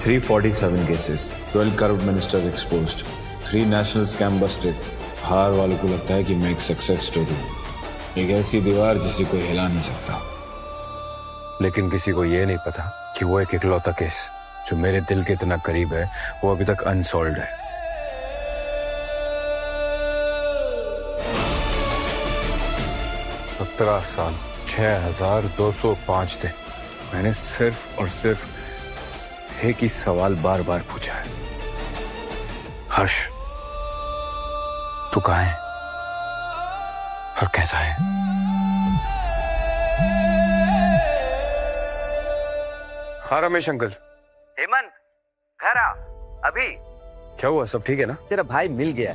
347 cases, 12 corrupt ministers exposed, 3 national scam busted. हार वालों को लगता है कि मैं एक सक्सेस स्टोरी हूँ, एक ऐसी दीवार जिसे कोई हिला नहीं सकता। लेकिन किसी को ये नहीं पता कि वो एक इकलौता केस जो मेरे दिल के इतना करीब है वो अभी तक अनसॉल्व्ड है। सत्रह साल 6205 दिन मैंने सिर्फ और सिर्फ एक ही सवाल बार बार पूछा है, हर्ष तू कहाँ है और कैसा है? हाँ रमेश अंकल। हेमंत घर आ अभी। क्या हुआ, सब ठीक है ना? तेरा भाई मिल गया।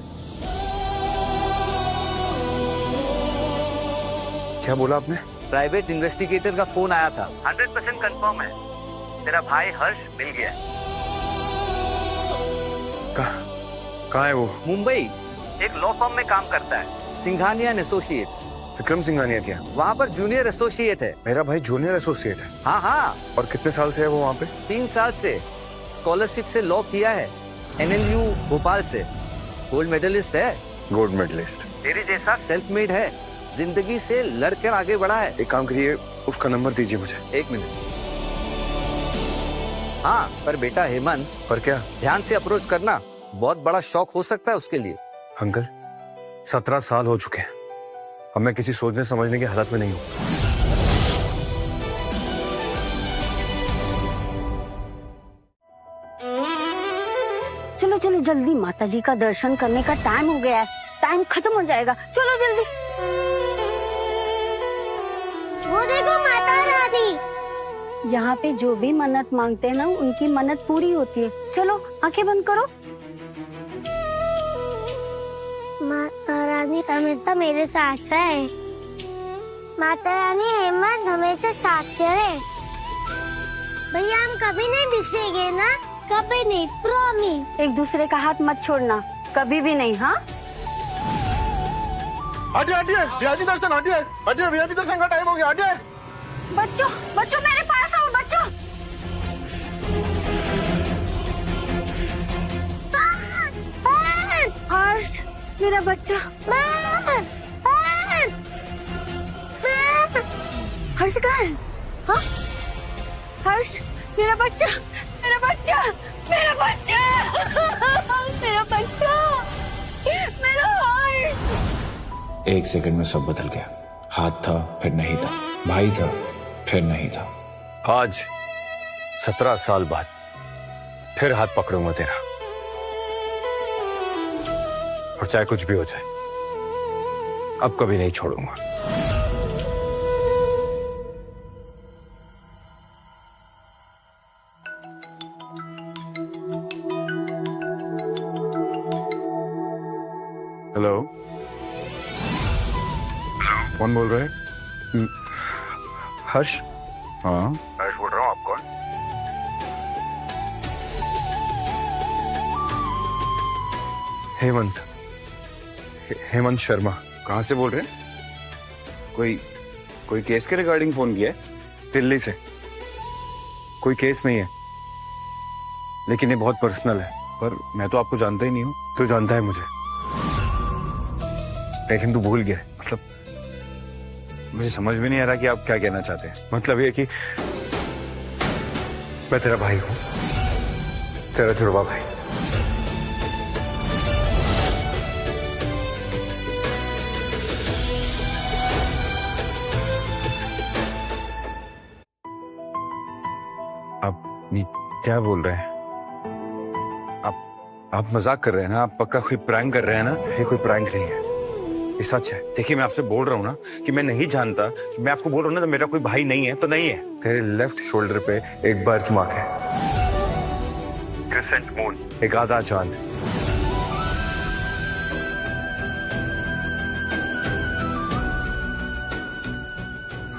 क्या बोला आपने? प्राइवेट इन्वेस्टिगेटर का फोन आया था, 100% कंफर्म है, तेरा भाई हर्ष मिल गया। कहाँ है वो? मुंबई एक लॉ फर्म में काम करता है, सिंघानिया एंड एसोसिएट्स। विक्रम सिंघानिया क्या? वहाँ पर जूनियर एसोसिएट है। मेरा भाई जूनियर एसोसिएट है? हाँ हाँ। और कितने साल से है वो वहाँ पे? 3 साल से। स्कॉलरशिप से लॉ किया है, NLU भोपाल से, गोल्ड मेडलिस्ट है। Gold medalist? तेरे जैसा सेल्फ मेड है, जिंदगी से लड़कर आगे बढ़ा है। एक काम करिए, उसका नंबर दीजिए मुझे। 1 मिनट। हाँ पर बेटा हेमंत। पर क्या? ध्यान से अप्रोच करना, बहुत बड़ा शौक हो सकता है उसके लिए। अंकल 17 साल हो चुके हैं, अब मैं किसी सोचने समझने की हालत में नहीं हूँ। चलो चलो जल्दी, माता जी का दर्शन करने का टाइम हो गया है, टाइम खत्म हो जाएगा, चलो जल्दी। वो देखो माता रानी। यहाँ पे जो भी मन्नत मांगते हैं ना, उनकी मन्नत पूरी होती है। चलो आंखें बंद करो। माता रानी हमेशा मेरे साथ है। माता रानी हेमंत हमेशा साथ करे। भैया हम कभी नहीं बिखरेंगे ना, कभी नहीं, प्रॉमिस। एक दूसरे का हाथ मत छोड़ना, कभी भी नहीं। हाँ हटिए हटिए, वीआईपी दर्शन, हटिए हटिए, वीआईपी दर्शन का टाइम हो गया, हटिए। बच्चों बच्चों मेरे पास आओ बच्चों। हर्ष मेरा बच्चा। हर्ष कहाँ है? हाँ हर्ष मेरा बच्चा, मेरा बच्चा, मेरा बच्चा, मेरा बच्चा, मेरा हर्ष। 1 सेकंड में सब बदल गया। हाथ था फिर नहीं था, भाई था फिर नहीं था। आज 17 साल बाद फिर हाथ पकड़ूंगा तेरा, और चाहे कुछ भी हो जाए अब कभी नहीं छोड़ूंगा। हेलो, कौन बोल रहे हैं? हर्ष? हाँ हर्ष बोल रहा हूँ, आप कौन? हेमंत, हेमंत शर्मा। कहाँ से बोल रहे हैं? कोई केस के रिगार्डिंग फोन किया है? दिल्ली से। कोई केस नहीं है, लेकिन ये बहुत पर्सनल है। पर मैं तो आपको जानता ही नहीं हूँ। तू जानता है मुझे, लेकिन तू भूल गया। मतलब मुझे समझ में नहीं आ रहा कि आप क्या कहना चाहते हैं। मतलब ये कि मैं तेरा भाई हूँ, तेरा जुड़वा भाई। आप क्या बोल रहे हैं? आप मजाक कर रहे हैं ना? आप पक्का कोई प्रैंक कर रहे हैं ना? ये कोई प्रैंक नहीं है, ये सच है। देखिए मैं आपसे बोल रहा हूँ ना कि मैं नहीं जानता, कि मैं आपको बोल रहा हूँ ना तो मेरा कोई भाई नहीं है तो नहीं है। तेरे लेफ्ट शोल्डर पे एक बर्थ मार्क है, क्रिसेंट मून, एक आधा चांद।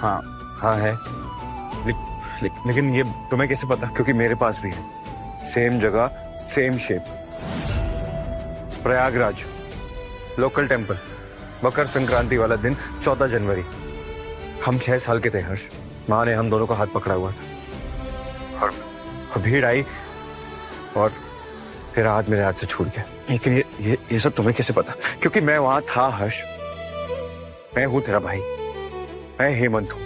हाँ हाँ है, लेकिन ये तुम्हें कैसे पता? क्योंकि मेरे पास भी है, सेम जगह same shape, Prayagraj, local temple, Makar Sankranti वाला दिन 14 जनवरी। हम 6 साल के थे हर्ष, माँ ने हम दोनों का हाथ पकड़ा हुआ था और भीड़ आई और फिर हाथ मेरे हाथ से छूट गया। लेकिन ये सब तुम्हें कैसे पता? क्योंकि मैं वहां था हर्ष। मैं हूं तेरा भाई, मैं हेमंत हूं।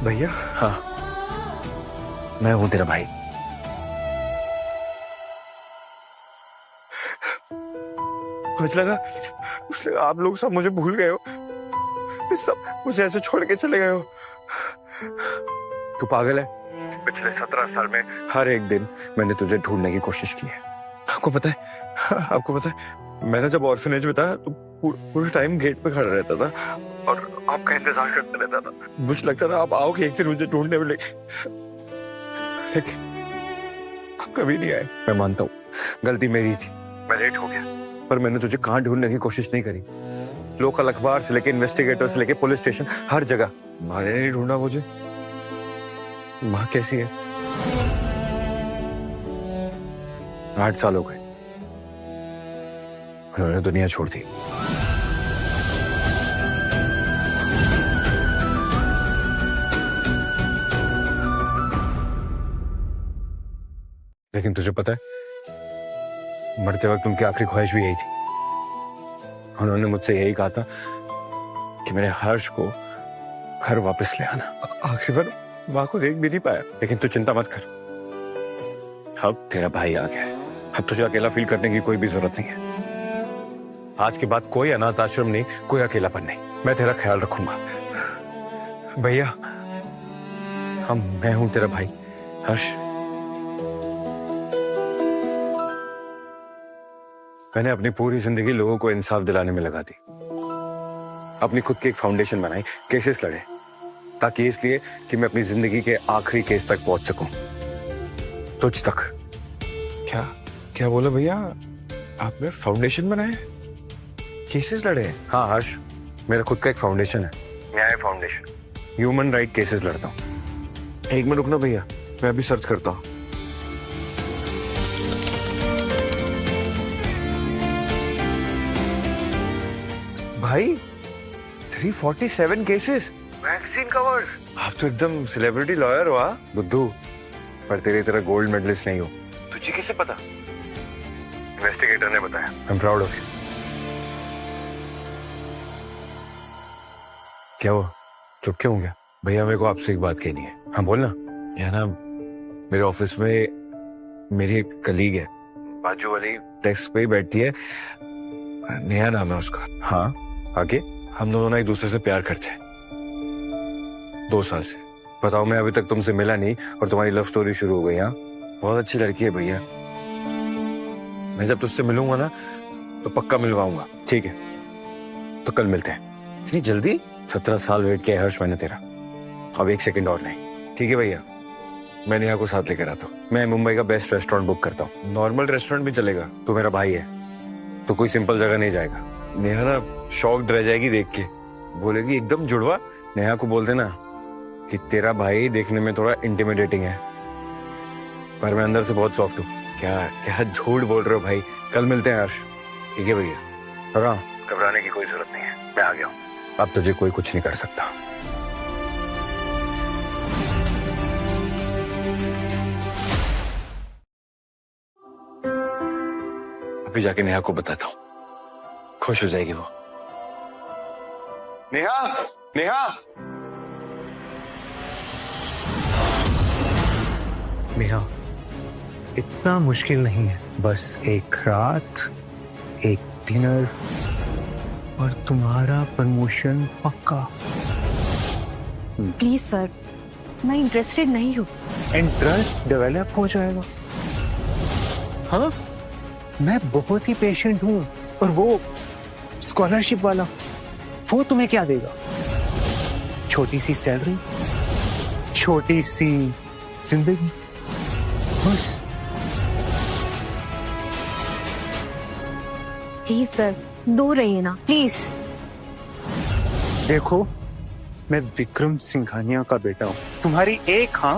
भैया, हाँ, मैं हूं तेरा भाई। मुझे लगा आप लोग सब मुझे भूल गए हो, सब मुझे ऐसे छोड़ के चले गए हो। तू पागल है? पिछले 17 साल में हर एक दिन मैंने तुझे ढूंढने की कोशिश की है। आपको पता है मैंने जब ऑर्फनेज में था तो पूरे टाइम गेट पे खड़ा रहता था और आपका इंतजार करते रहता था। मुझे लगता था आप आओगे एक दिन मुझे ढूंढने में, लेकिन आप कभी नहीं आए। मैं मानता हूँ गलती मेरी थी, मैं लेट हो गया, पर मैंने तुझे कहाँ ढूंढने की कोशिश नहीं करी। लोकल अखबार से लेके इन्वेस्टिगेटर से लेके पुलिस स्टेशन, हर जगह। माँ ने नहीं ढूंढा मुझे। माँ कैसी है? 8 साल हो गए, उन्होंने दुनिया छोड़ दी। लेकिन तुझे पता है, मरते वक्त उनकी आखिरी ख्वाहिश भी यही थी। उन्होंने मुझसे यही कहा था कि मेरे हर्ष को घर वापस ले आना। आखिरी बार माँ को देख भी नहीं पाया। लेकिन तू चिंता मत कर, अब तेरा भाई आ गया है। अब तुझे अकेला फील करने की कोई भी जरूरत नहीं है। आज के बाद कोई अनाथ आश्रम नहीं, कोई अकेलापन नहीं। मैं तेरा ख्याल रखूंगा। भैया, मैं हूं तेरा भाई हर्ष। मैंने अपनी पूरी जिंदगी लोगों को इंसाफ दिलाने में लगा दी। अपनी खुद की एक फाउंडेशन बनाई, केसेस लड़े, ताकि इसलिए कि मैं अपनी जिंदगी के आखिरी केस तक पहुंच सकूं, तुझ तक। क्या बोला भैया? आपने फाउंडेशन बनाया, केसेस लड़े? हाँ हर्ष, मेरा खुद का एक फाउंडेशन है, न्याय फाउंडेशन। ह्यूमन राइट केसेस लड़ता हूँ। एक मिनट रुकना भैया, मैं अभी सर्च करता हूँ। भाई 347 केसेस, वैक्सीन कवर्स। आप तो एकदम सेलिब्रिटी लॉयर हो। बुद्धू, पर तेरी तरह गोल्ड मेडलिस्ट नहीं हो। तुझे कैसे पता? इन्वेस्टिगेटर ने बताया। I am proud of you. क्या हुआ, चुप क्यों हो गया? भैया, मेरे को आपसे एक बात कहनी है। हाँ बोलना। यह ना, मेरे ऑफिस में मेरी एक कलीग है, बाजू वाली डेस्क पे ही बैठती है, नेहा नाम है उसका। हाँ, आगे? हम दोनों ना एक दूसरे से प्यार करते हैं 2 साल से। बताओ, मैं अभी तक तुमसे मिला नहीं और तुम्हारी लव स्टोरी शुरू हो गई। हाँ, बहुत अच्छी लड़की है भैया। मैं जब तुझसे मिलूंगा ना तो पक्का मिलवाऊंगा। ठीक है, तो कल मिलते हैं। इतनी जल्दी? 17 साल वेट किया हर्ष मैंने तेरा, अब 1 सेकंड और नहीं। ठीक है भैया, मैं नेहा को साथ लेकर आता हूँ। मैं मुंबई का बेस्ट रेस्टोरेंट बुक करता हूँ। नॉर्मल रेस्टोरेंट भी चलेगा? तू मेरा भाई है, तो कोई सिंपल जगह नहीं जाएगा। नेहा ना शॉक्ड रह जाएगी देख के, बोलेगी एकदम जुड़वा। नेहा को बोल देना कि तेरा भाई देखने में थोड़ा इंटिमिडेटिंग है, पर मैं अंदर से बहुत सॉफ्ट हूँ। क्या झूठ बोल रहे हो भाई? कल मिलते हैं हर्ष। ठीक है भैया। हाँ, घबराने की कोई जरूरत नहीं है, मैं आ गया हूँ। अब तुझे कोई कुछ नहीं कर सकता। अभी जाके नेहा को बताता हूँ, खुश हो जाएगी वो। नेहा, नेहा, नेहा, इतना मुश्किल नहीं है। बस एक रात, एक डिनर और तुम्हारा प्रमोशन पक्का। प्लीज सर, मैं इंटरेस्टेड नहीं हूँ। इंटरेस्ट डेवलप हो जाएगा। हाँ, मैं बहुत ही पेशेंट हूँ। और वो स्कॉलरशिप वाला, वो तुम्हें क्या देगा? छोटी सी सैलरी, छोटी सी जिंदगी, बस। प्लीज सर, दूर रहिए ना, प्लीज। देखो, मैं विक्रम सिंघानिया का बेटा हूँ। तुम्हारी एक हाँ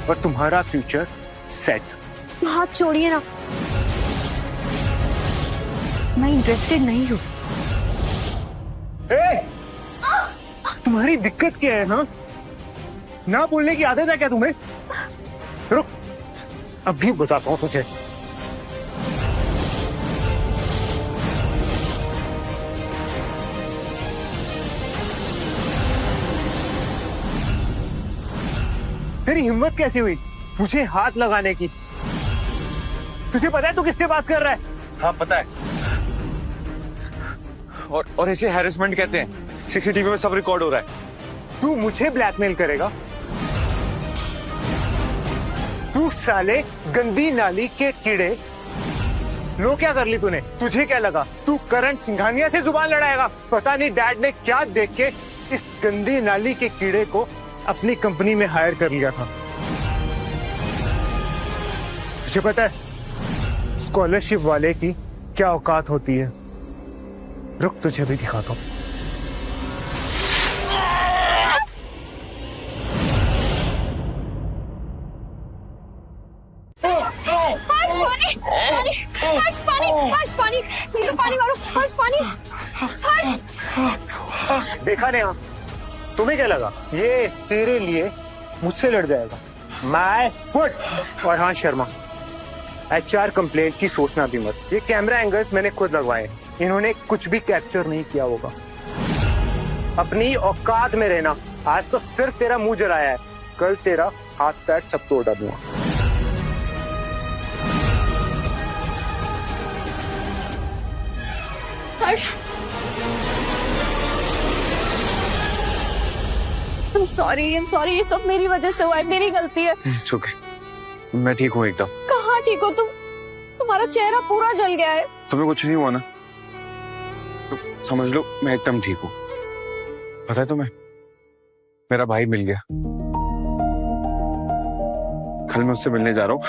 और तुम्हारा फ्यूचर सेट। हाथ छोड़िए ना, मैं इंटरेस्टेड नहीं हूँ। तुम्हारी दिक्कत क्या है? हाँ, ना बोलने की आदत है क्या तुम्हें? रुक, अभी बताता हूँ तुझे। तेरी हिम्मत कैसे हुई मुझे हाथ लगाने की? तुझे पता है तू किससे बात कर रहा है? हाँ पता है, और इसे हैरेसमेंट कहते हैं। सीसीटीवी में सब रिकॉर्ड हो रहा है। तू मुझे ब्लैकमेल करेगा? तू साले गंदी नाली के कीड़े, लो क्या कर ली तूने? तुझे क्या लगा तू करण सिंघानिया से जुबान लड़ाएगा? पता नहीं डैड ने क्या देख के इस गंदी नाली के कीड़े को अपनी कंपनी में हायर कर लिया था। तुझे पता है स्कॉलरशिप वाले की क्या औकात होती है? रुक तुझे भी दिखाता हूं। पानी मारो, हर्ष पानी। देखा नेहा, तुम्हें क्या लगा ये तेरे लिए मुझसे लड़ जाएगा? मैं फुट। और हाँ शर्मा, HR कंप्लेंट की सोचना भी मत। ये कैमरा एंगल्स मैंने खुद लगवाए, इन्होंने कुछ भी कैप्चर नहीं किया होगा। अपनी औकात में रहना। आज तो सिर्फ तेरा मुंह जलाया है, कल तेरा हाथ पैर सब तोड़ दूंगा। हर्ष, I'm sorry, ये सब मेरी वजह से हुआ है, मेरी गलती है। ओके, मैं ठीक हूँ एकदम। कहाँ ठीक हो तुम? तुम्हारा चेहरा पूरा जल गया है। तुम्हें कुछ नहीं हुआ ना? तो समझ लो मैं एकदम ठीक हूँ। पता है तुम्हें, मेरा भाई मिल गया। कल मैं उससे मिलने जा रहा हूँ,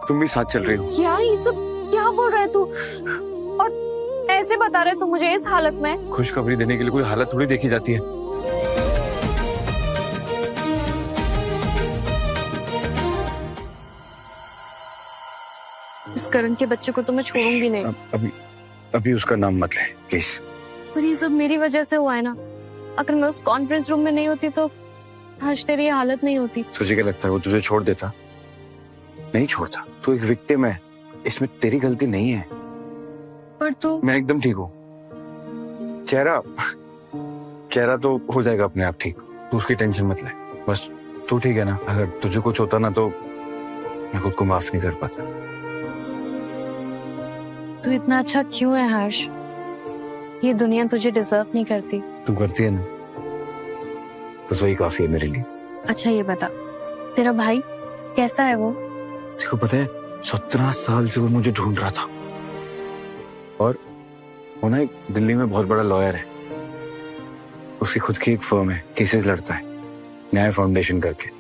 तुम भी साथ चल रही हो। क्या ये सब क्या बोल रहे तू? और ऐसे बता रहे तू मुझे इस हालत में? खुशखबरी देने के लिए कोई हालत थोड़ी देखी जाती है। इस करण के बच्चे को तो मैं छोड़ूंगी नहीं। अभी उसका नाम मत ले प्लीज। पर ये सब मेरी वजह से हुआ है ना। अगर मैं उस कॉन्फ्रेंस रूम में नहीं होती तो आज तेरी ये हालत नहीं होती। तुझे क्या लगता है वो तुझे छोड़ देता? नहीं छोड़ता। तू एक विक्टिम है, इसमें तेरी गलती नहीं है। पर तू। मैं एकदम ठीक हूँ। चेहरा तो हो जाएगा अपने आप ठीक। तू उसकी टेंशन मत ले। बस तू ठीक है ना? अगर तुझे कुछ होता ना तो मैं खुद को माफ नहीं कर पाता। तू इतना अच्छा क्यों है हर्ष? ये दुनिया तुझे डिजर्व नहीं करती। तू करती है ना, बस वही काफी है मेरे लिए। अच्छा ये बता, तेरा भाई कैसा है वो? देखो पता है, 17 साल से वो मुझे ढूंढ रहा था। और वो ना एक दिल्ली में बहुत बड़ा लॉयर है। उसकी खुद की एक फर्म है, केसेस लड़ता है न्याय फाउंडेशन करके।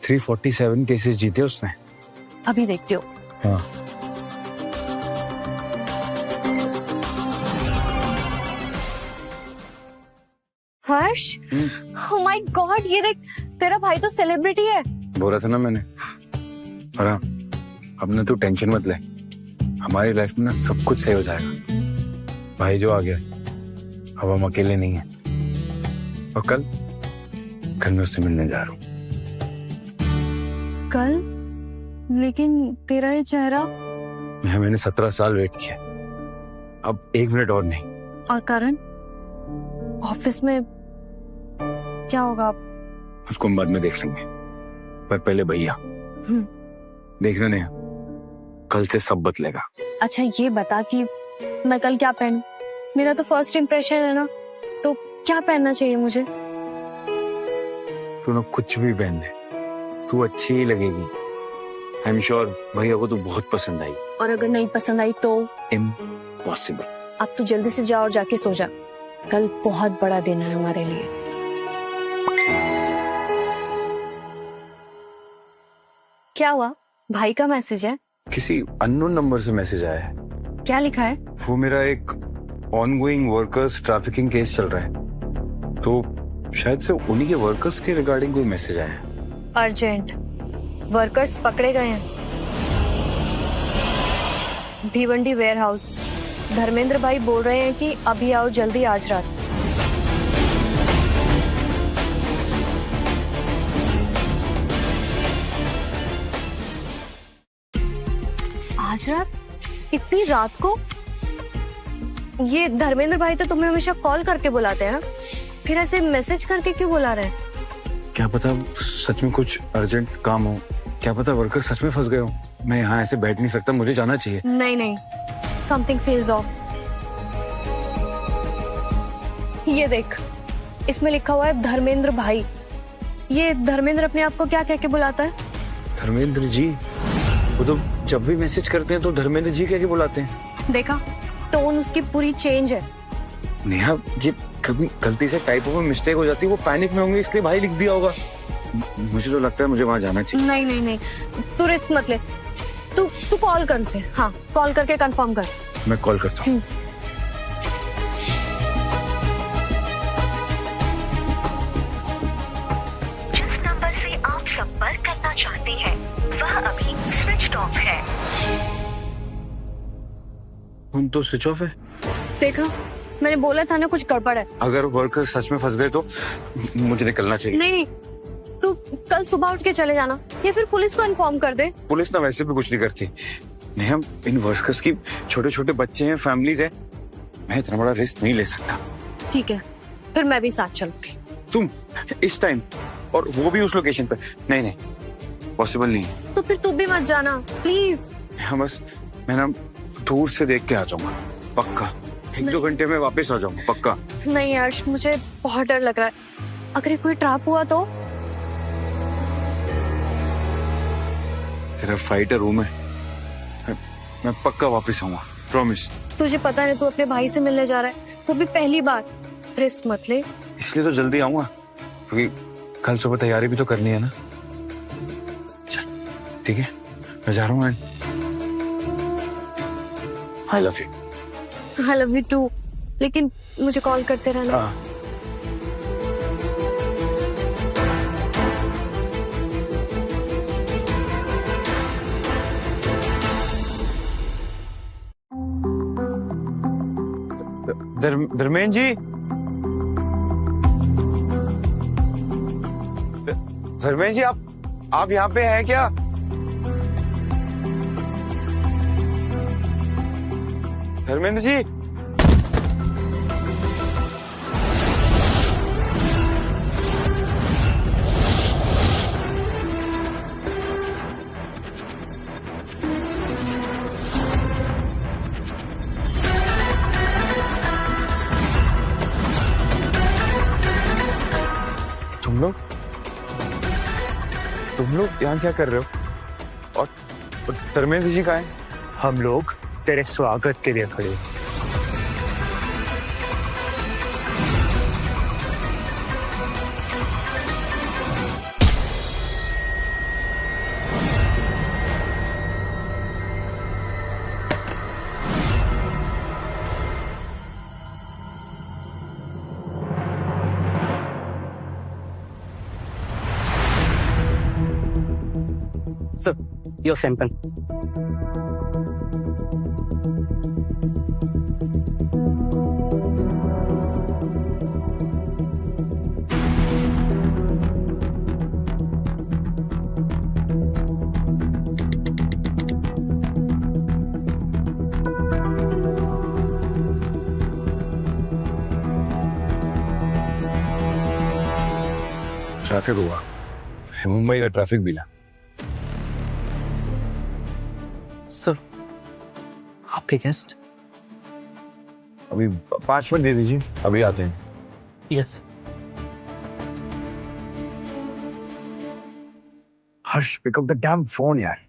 347 केसेस जीते उसने। अभी देखती हूँ। हाँ। हर्ष, oh my God, ये देख, तेरा भाई तो सेलिब्रिटी है। बोला था ना मैंने। और हाँ, अब ना तू टेंशन मत ले, हमारी लाइफ में ना सब कुछ सही हो जाएगा। भाई जो आ गया, अब हम अकेले नहीं हैं। और कल मैं उससे मिलने जा रहा हूँ। कल? लेकिन तेरा ये चेहरा। मैंने 17 साल वेट किया, अब 1 मिनट और नहीं। और करण ऑफिस में क्या होगा? उसको हम बाद में देख लेंगे, पर पहले भैया देखना नहीं, कल से सब बदलेगा। अच्छा ये बता कि मैं कल क्या पहनूं? मेरा तो फर्स्ट इंप्रेशन है ना, तो क्या पहनना चाहिए मुझे? तू ना कुछ भी पहन दे, तू अच्छी ही लगेगी। आई एम श्योर भैया को तू बहुत पसंद आई। और अगर नहीं पसंद आई तो? इम्पॉसिबल। अब तू जल्दी से जा और जाके सो जा, कल बहुत बड़ा दिन है हमारे लिए। क्या हुआ? भाई का मैसेज है? किसी अननोन नंबर से मैसेज आया है। क्या लिखा है? वो मेरा एक ऑनगोइंग वर्कर्स ट्रैफिकिंग केस चल रहा है, तो शायद से उन्हीं के वर्कर्स के रिगार्डिंग कोई मैसेज आया है। अर्जेंट, वर्कर्स पकड़े गए हैं। Bhiwandi ware house. धर्मेंद्र भाई बोल रहे हैं कि अभी आओ जल्दी आज रात। आज रात? इतनी रात को? ये धर्मेंद्र भाई तो तुम्हें हमेशा कॉल करके बुलाते हैं ना, फिर ऐसे मैसेज करके क्यों बुला रहे हैं? क्या पता सच में कुछ अर्जेंट काम हो, क्या पता वर्कर सच में फंस गए हो। मैं यहाँ ऐसे बैठ नहीं सकता, मुझे जाना चाहिए। नहीं नहीं, समथिंग फील्स ऑफ। ये देख, इसमें लिखा हुआ है धर्मेंद्र भाई। ये धर्मेंद्र अपने आप को क्या कह के बुलाता है? धर्मेंद्र जी। वो तो जब भी मैसेज करते हैं तो धर्मेंद्र जी कह के बुलाते हैं। देखा, टोन उसकी पूरी चेंज है। नेहा, ये कभी गलती से टाइपो में मिस्टेक हो जाती है, वो पैनिक में होंगे इसलिए भाई लिख दिया होगा। मुझे तो लगता है मुझे वहां जाना चाहिए। नहीं नहीं नहीं, तू रिस्क मत ले। तू कॉल कर उसे। हाँ, कॉल करके कंफर्म कर। मैं कॉल करता हूँ। जिस नंबर से आप संपर्क करना चाहते हैं वह अभी स्विच ऑफ है। फोन तो स्विच ऑफ है। देखा, मैंने बोला था ना कुछ गड़बड़ है। अगर वर्कर सच में फंस गए तो मुझे निकलना चाहिए। नहीं नहीं, तू कल सुबह उठ के चले जाना या फिर पुलिस को इन्फॉर्म कर दे। पुलिस ना वैसे भी कुछ नहीं करती। नहीं, हम इन वर्कर्स की छोटे छोटे बच्चे हैं, फैमिलीज हैं, मैं इतना बड़ा रिस्क नहीं ले सकता। ठीक है, फिर मैं भी साथ चलूंगी। तुम इस टाइम, और वो भी उस लोकेशन पे? नहीं नहीं, पॉसिबल नहीं है। तो फिर तू भी मत जाना प्लीज। हाँ, बस मैं ना दूर से देख के आ जाऊंगा, पक्का। 1-2 घंटे में वापस आ जाऊंगा, पक्का। नहीं अर्श, मुझे बहुत डर लग रहा है। अगर ये कोई ट्रैप हुआ तो? तेरा फाइटर रूम है, मैं पक्का वापस आऊंगा, प्रॉमिस। तुझे पता नहीं, तू अपने भाई से मिलने जा रहा है, वो भी पहली बार। रिस्क मत ले। इसलिए तो जल्दी आऊंगा, क्योंकि कल सुबह तैयारी भी तो करनी है ना। चल ठीक है, मैं जा रहा हूँ। I love you. I love you too, लेकिन मुझे कॉल करते रहना। हाँ। धर्मेंद्र जी, धर्मेंद्र जी, आप यहाँ पे हैं क्या? धर्मेंद्र जी, तुम लोग यहाँ क्या कर रहे हो? और धर्मेंद्र जी कहाँ हैं? हम लोग तेरे स्वागत के लिए खड़े हैं। Sir, your sample. ट्रैफिक हुआ, मुंबई का ट्रैफिक भी ना। सर, आपके गेस्ट? अभी 5 मिनट दे दीजिए, अभी आते हैं। Yes. Harsh, pick up the damn phone यार।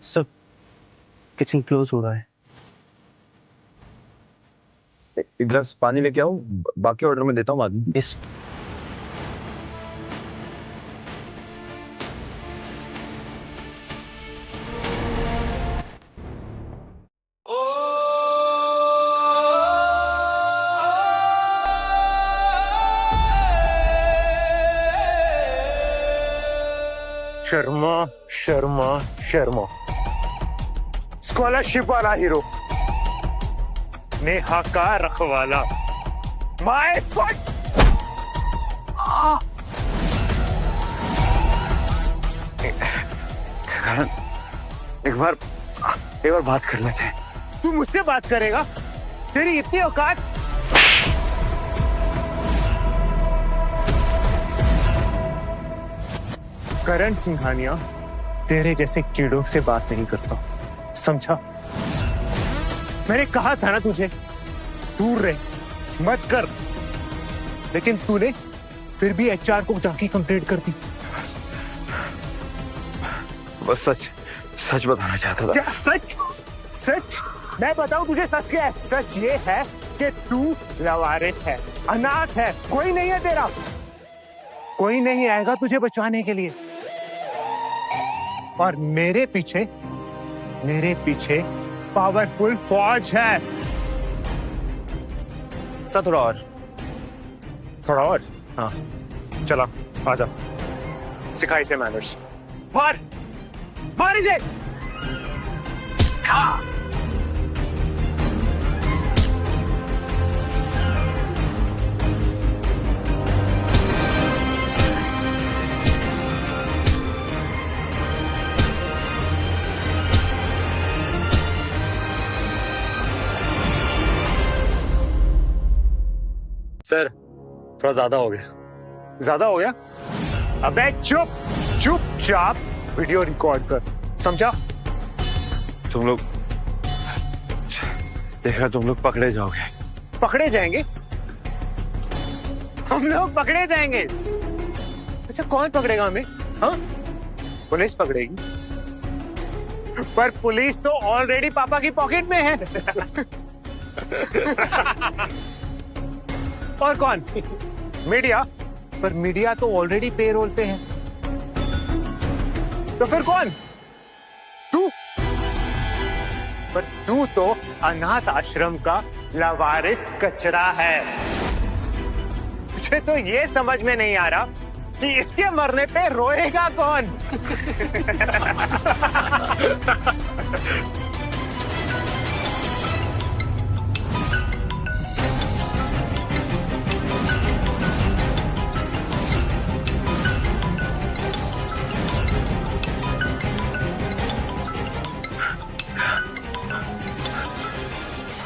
सर, किचन क्लोज हो रहा है। एक गिलास पानी लेके आओ, बाकी ऑर्डर में देता हूँ बाद में। यस। शर्मा शर्मा शर्मा, स्कॉलरशिप वाला हीरो, नेहा का रखवाला, माय फुट। करण, एक बार बात कर लेते हैं। तू मुझसे बात करेगा? तेरी इतनी औकात? करण सिंघानिया तेरे जैसे कीड़ों से बात नहीं करता, समझा? मैंने कहा था ना तुझे दूर रहे, मत कर, लेकिन तूने फिर भी एचआर को जाके कंप्लेंट कर दी। बस सच बताना चाहता था। क्या सच? सच? मैं बताऊं तुझे सच क्या है? सच ये है कि तू लावारिस है, अनाथ है, कोई नहीं है तेरा, कोई नहीं आएगा तुझे बचाने के लिए। और मेरे पीछे पावरफुल फौज है। सर थोड़ा और। हाँ, चला आजा, सिखा इसे मैनर्स। मार इसे। हाँ। सर थोड़ा ज्यादा हो गया। अबे चुपचाप वीडियो रिकॉर्ड कर, समझा? तुम लोग देखा, तुम लोग पकड़े जाओगे। पकड़े जाएंगे? हम लोग पकड़े जाएंगे? अच्छा, कौन पकड़ेगा हमें? हाँ, पुलिस पकड़ेगी, पर पुलिस तो ऑलरेडी पापा की पॉकेट में है। और कौन? मीडिया, पर मीडिया तो ऑलरेडी पेरोल पे है। तो फिर कौन? तू। पर तू तो अनाथ आश्रम का लावारिस कचरा है। मुझे तो ये समझ में नहीं आ रहा कि इसके मरने पे रोएगा कौन?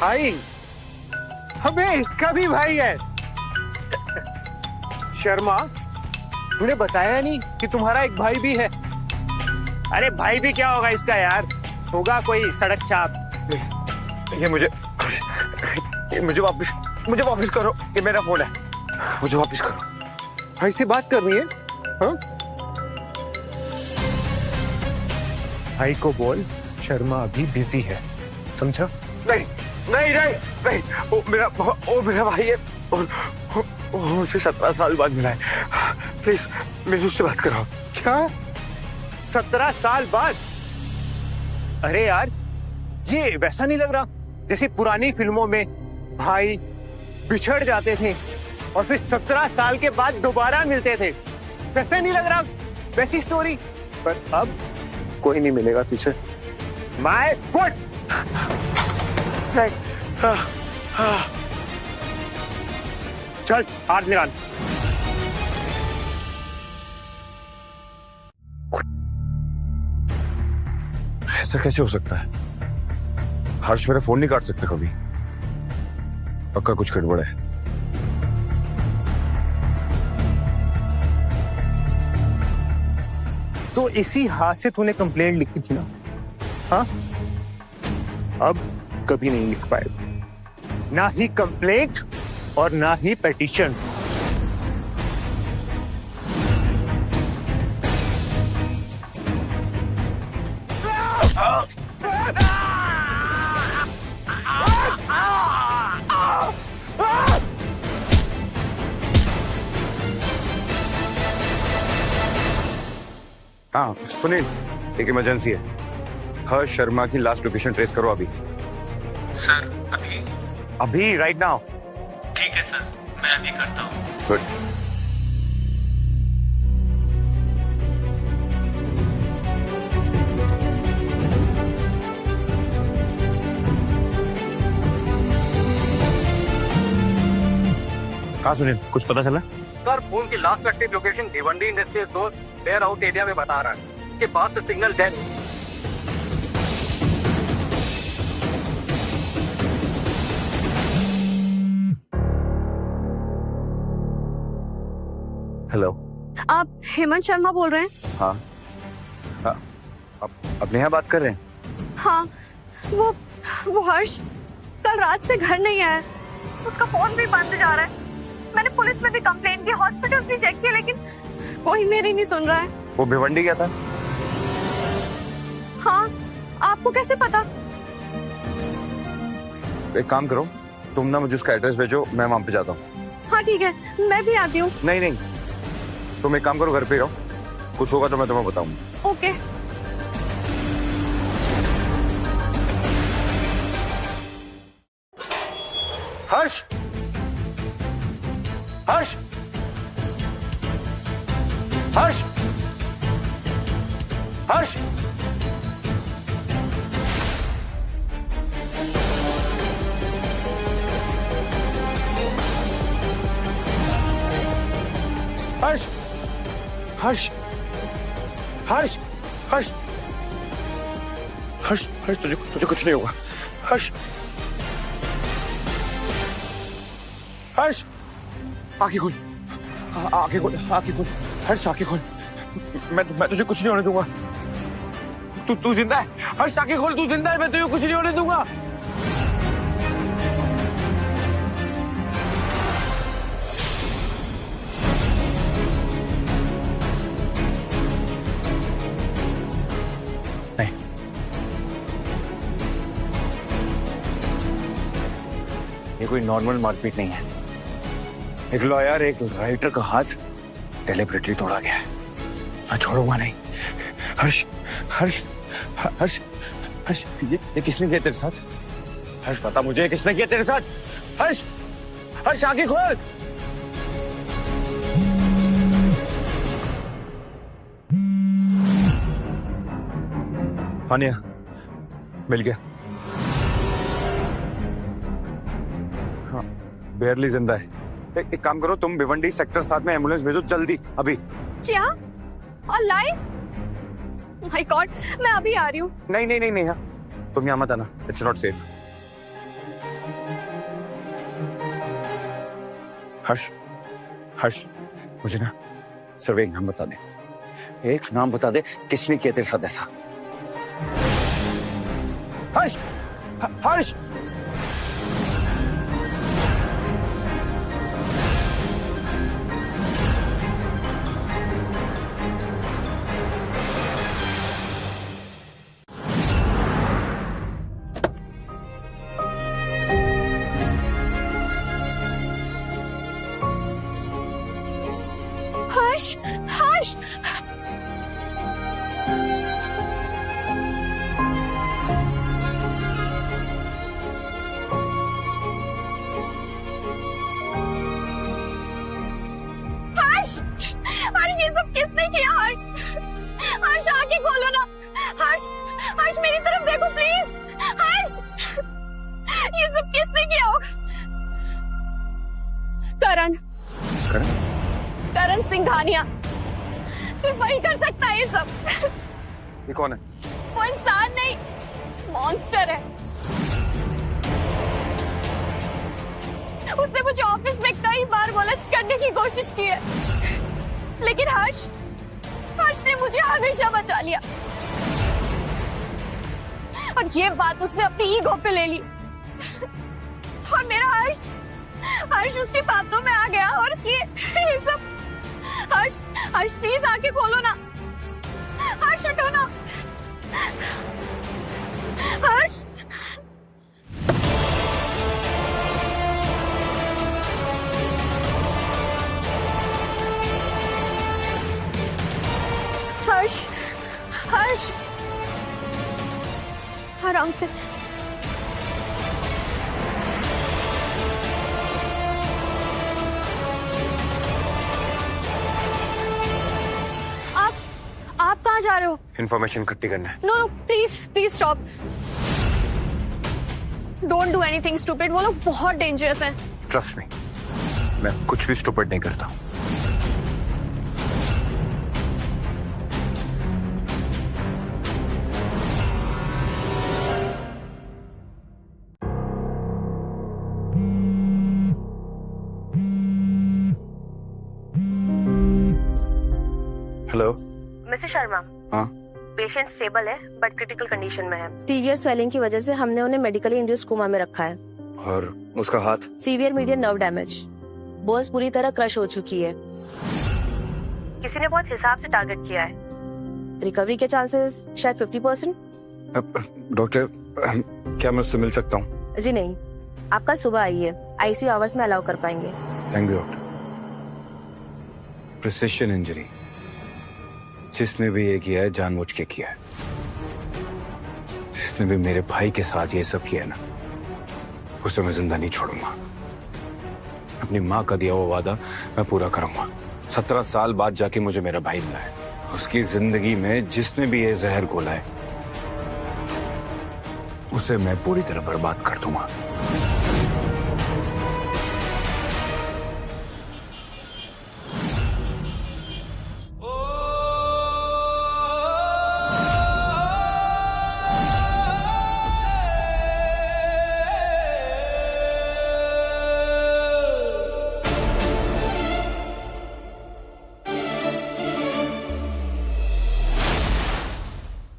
भाई, हमें इसका भी भाई है। शर्मा, तूने बताया नहीं कि तुम्हारा एक भाई भी है। अरे भाई भी क्या होगा इसका यार, होगा कोई सड़क छाप। ये मुझे वापस करो, ये मेरा फोन है, मुझे वापस करो। भाई से बात करनी है? हाँ? भाई को बोल शर्मा अभी बिजी है, समझा? नहीं, वो मेरा भाई है, और मुझे 17 साल बाद मिला है। प्लीज मेरे उससे बात कराओ। क्या 17 साल बाद? अरे यार, ये वैसा नहीं लग रहा जैसे पुरानी फिल्मों में भाई बिछड़ जाते थे और फिर 17 साल के बाद दोबारा मिलते थे। वैसे नहीं लग रहा, वैसी स्टोरी। पर अब कोई नहीं मिलेगा तुझे। My foot. चल हाथ निकाल। ऐसा कैसे हो सकता है? हर्ष मेरा फोन नहीं काट सकता कभी। पक्का कुछ गड़बड़ है। तो इसी हाथ से तूने कंप्लेंट लिखी थी ना? हाँ, अब कभी नहीं लिख पाएगा, ना ही कंप्लेंट और ना ही पेटिशन। हाँ सुनील, एक इमरजेंसी है। हर्ष शर्मा की लास्ट लोकेशन ट्रेस करो अभी। सर अभी राइट नाउ। ठीक है सर, मैं अभी करता हूँ। गुड। कहाँ सुनील, कुछ पता चला? सर फोन की last active location Bhiwandi industrial zone wear out area में बता रहा है। इसके पास से सिग्नल डेड। हेलो, आप हेमंत शर्मा बोल रहे हैं? हाँ, अब नेहा बात कर रहे हैं? हाँ, वो हर्ष कल रात से घर नहीं आया। उसका फोन भी बंद जा रहा है। मैंने पुलिस में भी कंप्लेंट की, हॉस्पिटल भी चेक किया, लेकिन कोई मेरी नहीं सुन रहा है। वो भिवंडी गया था? हाँ, आपको कैसे पता? एक काम करो, तुम ना मुझे उसका एड्रेस भेजो, मैं वहां पे जाता हूँ। हाँ ठीक है, मैं भी आती हूँ। नहीं, तुम एक काम करो, घर पे रहो, कुछ होगा तो मैं तुम्हें बताऊंगा। ओके। हर्ष, हर्ष, हर्ष, हर्ष, हर्ष, हर्ष, हर्ष, हर्ष, हर्ष, हर्ष, तुझे कुछ नहीं होगा। हर्ष, हर्ष, आंखें खोल, आंखें खोल, आंखें खोल, हर्ष आंखें खोल। मैं तुझे कुछ नहीं होने दूंगा। तू जिंदा है। हर्ष आंखें खोल, तू जिंदा है, मैं तुझे कुछ नहीं होने दूंगा। नहीं, ये कोई नॉर्मल मारपीट नहीं है। एक लॉयर, एक राइटर का हाथ डेलिबरेटली तोड़ा गया है। मैं छोड़ूंगा नहीं। हर्ष, हर्ष, हर्ष, हर्ष, ये किसने किया तेरे साथ? हर्ष बता मुझे, किसने किया तेरे साथ? हर्ष, हर्ष आंखें खोल। हाँ नेहा, मिल गया। हाँ, बेयरली जिंदा है। एक काम करो, तुम भिवंडी सेक्टर 7 में एम्बुलेंस भेजो जल्दी, अभी। क्या? और लाइफ? माय गॉड, मैं अभी आ रही हूँ। नहीं नेहा, तुम यहाँ मत आना, इट्स नॉट सेफ। हर्ष, हर्ष, मुझे ना सिर्फ एक नाम बता दे, एक नाम बता दे, किसने किया तेरे साथ ऐसा? हर्ष, हर्ष, हर्ष, हर्ष, हर्ष, ये सब किसने किया? हर्ष, हर्ष आंखें खोलो ना। हर्ष, हर्ष मेरी तरफ देखो प्लीज। हर्ष, ये सब किसने किया होगा? करण, करण सिंघानिया, सिर्फ वही कर सकता है ये सब। ये कौन है? वो इंसान नहीं, मॉन्स्टर है। उसने मुझे ऑफिस में कई बार मोलेस्ट करने की कोशिश की है, लेकिन हर्ष ने मुझे हमेशा बचा लिया। और ये बात उसने अपनी ईगो पे ले ली। और मेरा हर्ष उसकी बातों में आ गया, और इसलिए ये सब। हर्ष प्लीज आंखें खोलो ना। हर्ष हटो ना। हर्ष, हर्ष, हर्ष, आराम से। आप कहाँ जा रहे हो? इंफॉर्मेशन इकट्ठी करना है। No please stop. Don't do anything stupid. वो लोग बहुत डेंजरस हैं। ट्रस्ट मी, मैं कुछ भी स्टूपिड नहीं करता। हेलो मिस्टर शर्मा, हाँ पेशेंट स्टेबल है बट क्रिटिकल कंडीशन में है। सीवियर स्वेलिंग की वजह से हमने उन्हें मेडिकली इंड्यूस कोमा में रखा है। और उसका हाथ? Severe median nerve damage, bones पूरी तरह क्रश हो चुकी है। किसी ने बहुत हिसाब से टारगेट किया है। रिकवरी के चांसेस शायद 50%। डॉक्टर क्या मैं उससे मिल सकता हूँ? जी नहीं, आप कल सुबह आइए, आईसीयू आवर्स में अलाउ कर पाएंगे। Thank you doctor. Precision injury, जिसने भी ये किया है जानबूझ के किया है। जिसने भी मेरे भाई के साथ ये सब किया है ना, उसे मैं जिंदा नहीं छोड़ूंगा। अपनी माँ का दिया हुआ वादा मैं पूरा करूंगा। 17 साल बाद जाके मुझे मेरा भाई मिला है। उसकी जिंदगी में जिसने भी ये जहर घोला है, उसे मैं पूरी तरह बर्बाद कर दूंगा।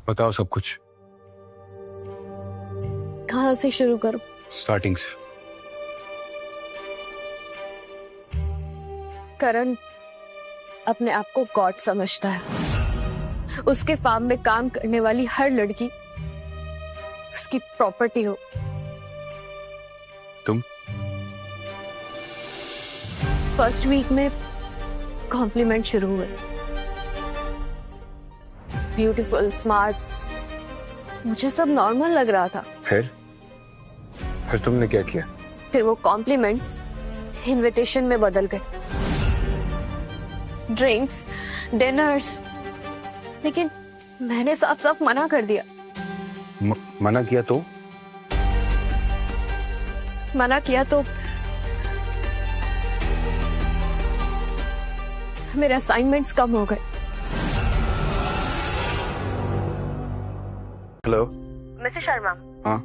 बताओ सब कुछ। कहाँ से शुरू करूं? स्टार्टिंग से। करण अपने आप को गॉड समझता है। उसके फार्म में काम करने वाली हर लड़की उसकी प्रॉपर्टी हो। तुम? फर्स्ट वीक में कॉम्प्लीमेंट शुरू हुए। ब्यूटीफुल, स्मार्ट, मुझे सब नॉर्मल लग रहा था। फिर तुमने क्या किया? फिर वो कॉम्प्लीमेंट्स इनविटेशन में बदल गए। ड्रिंक्स, डिनर्स, लेकिन मैंने साफ साफ मना कर दिया। मना किया तो? मना किया तो मेरे असाइनमेंट्स कम हो गए। हेलो मिस्टर शर्मा, हाँ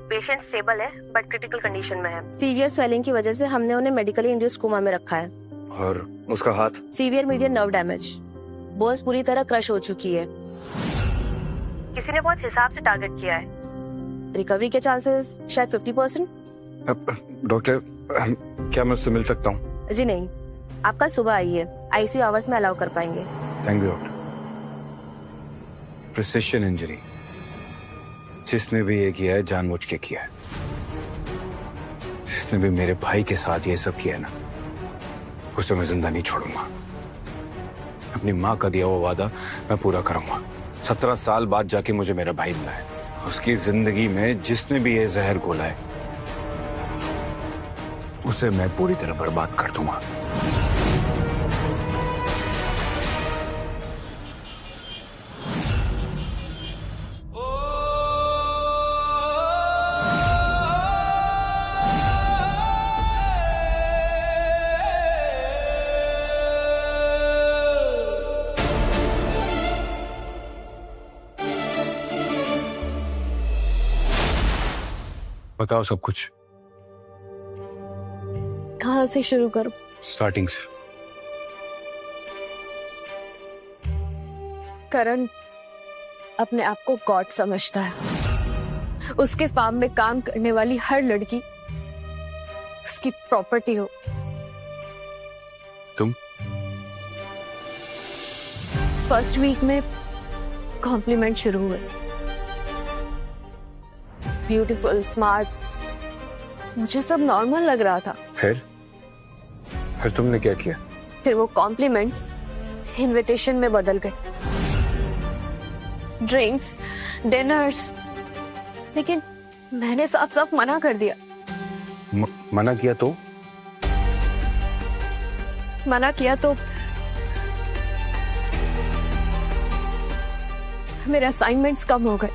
पेशेंट स्टेबल है बट क्रिटिकल कंडीशन में है। सीवियर स्वेलिंग की वजह से हमने उन्हें मेडिकली इंड्यूस कोमा में रखा है। और उसका हाथ? Severe median nerve damage, bones पूरी तरह क्रश हो चुकी है। किसी ने बहुत हिसाब से टारगेट किया है। रिकवरी के चांसेस शायद 50%। डॉक्टर क्या मैं उससे मिल सकता हूँ? जी नहीं, आप कल सुबह आइए, आईसीयू आवर्स में अलाउ कर पाएंगे। Thank you doctor. Precision injury, जिसने भी ये किया है जानबूझ के किया है। जिसने भी मेरे भाई के साथ ये सब किया है ना, उसे मैं जिंदा नहीं छोड़ूंगा। अपनी माँ का दिया हुआ वादा मैं पूरा करूंगा। 17 साल बाद जाके मुझे मेरा भाई मिला है। उसकी जिंदगी में जिसने भी ये जहर घोला है, उसे मैं पूरी तरह बर्बाद कर दूंगा। बताओ सब कुछ। कहाँ से शुरू करूं? स्टार्टिंग से। करण अपने आप को गॉड समझता है। उसके फार्म में काम करने वाली हर लड़की उसकी प्रॉपर्टी हो। तुम? फर्स्ट वीक में कॉम्प्लीमेंट शुरू हुए। ब्यूटीफुल, स्मार्ट, मुझे सब नॉर्मल लग रहा था। फिर तुमने क्या किया? फिर वो कॉम्प्लीमेंट्स इनविटेशन में बदल गए। ड्रिंक्स, डिनर्स, लेकिन मैंने साफ साफ मना कर दिया। मना किया तो? मना किया तो मेरे असाइनमेंट्स कम हो गए।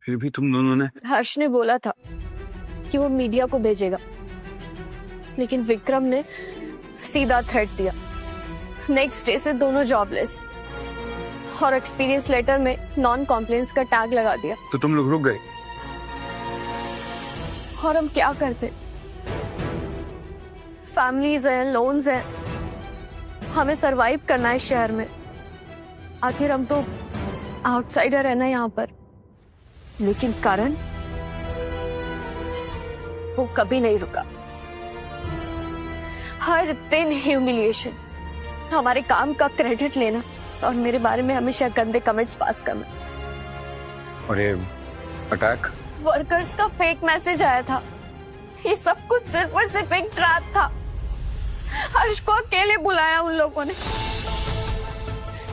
फिर भी तुम दोनों ने? हर्ष ने बोला था कि वो मीडिया को भेजेगा, लेकिन विक्रम ने सीधा थ्रेट दिया। नेक्स्ट डे से दोनों जॉबलेस, और एक्सपीरियंस लेटर में नॉन कॉम्प्लेंस का टैग लगा दिया। तो तुम लोग रुक गए? और हम क्या करते? फैमिलीज हैं, लोन्स हैं, हमें सरवाइव करना है शहर में। आखिर हम तो आउटसाइडर है ना यहाँ पर। लेकिन करण, वो कभी नहीं रुका। हर दिन ह्यूमिलिएशन, हमारे काम का क्रेडिट लेना और मेरे बारे में हमेशा गंदे कमेंट्स पास करना। और ये अटैक? वर्कर्स का फेक मैसेज आया था। ये सब कुछ सिर्फ और सिर्फ एक ट्रैप था। हर्ष को अकेले बुलाया उन लोगों ने।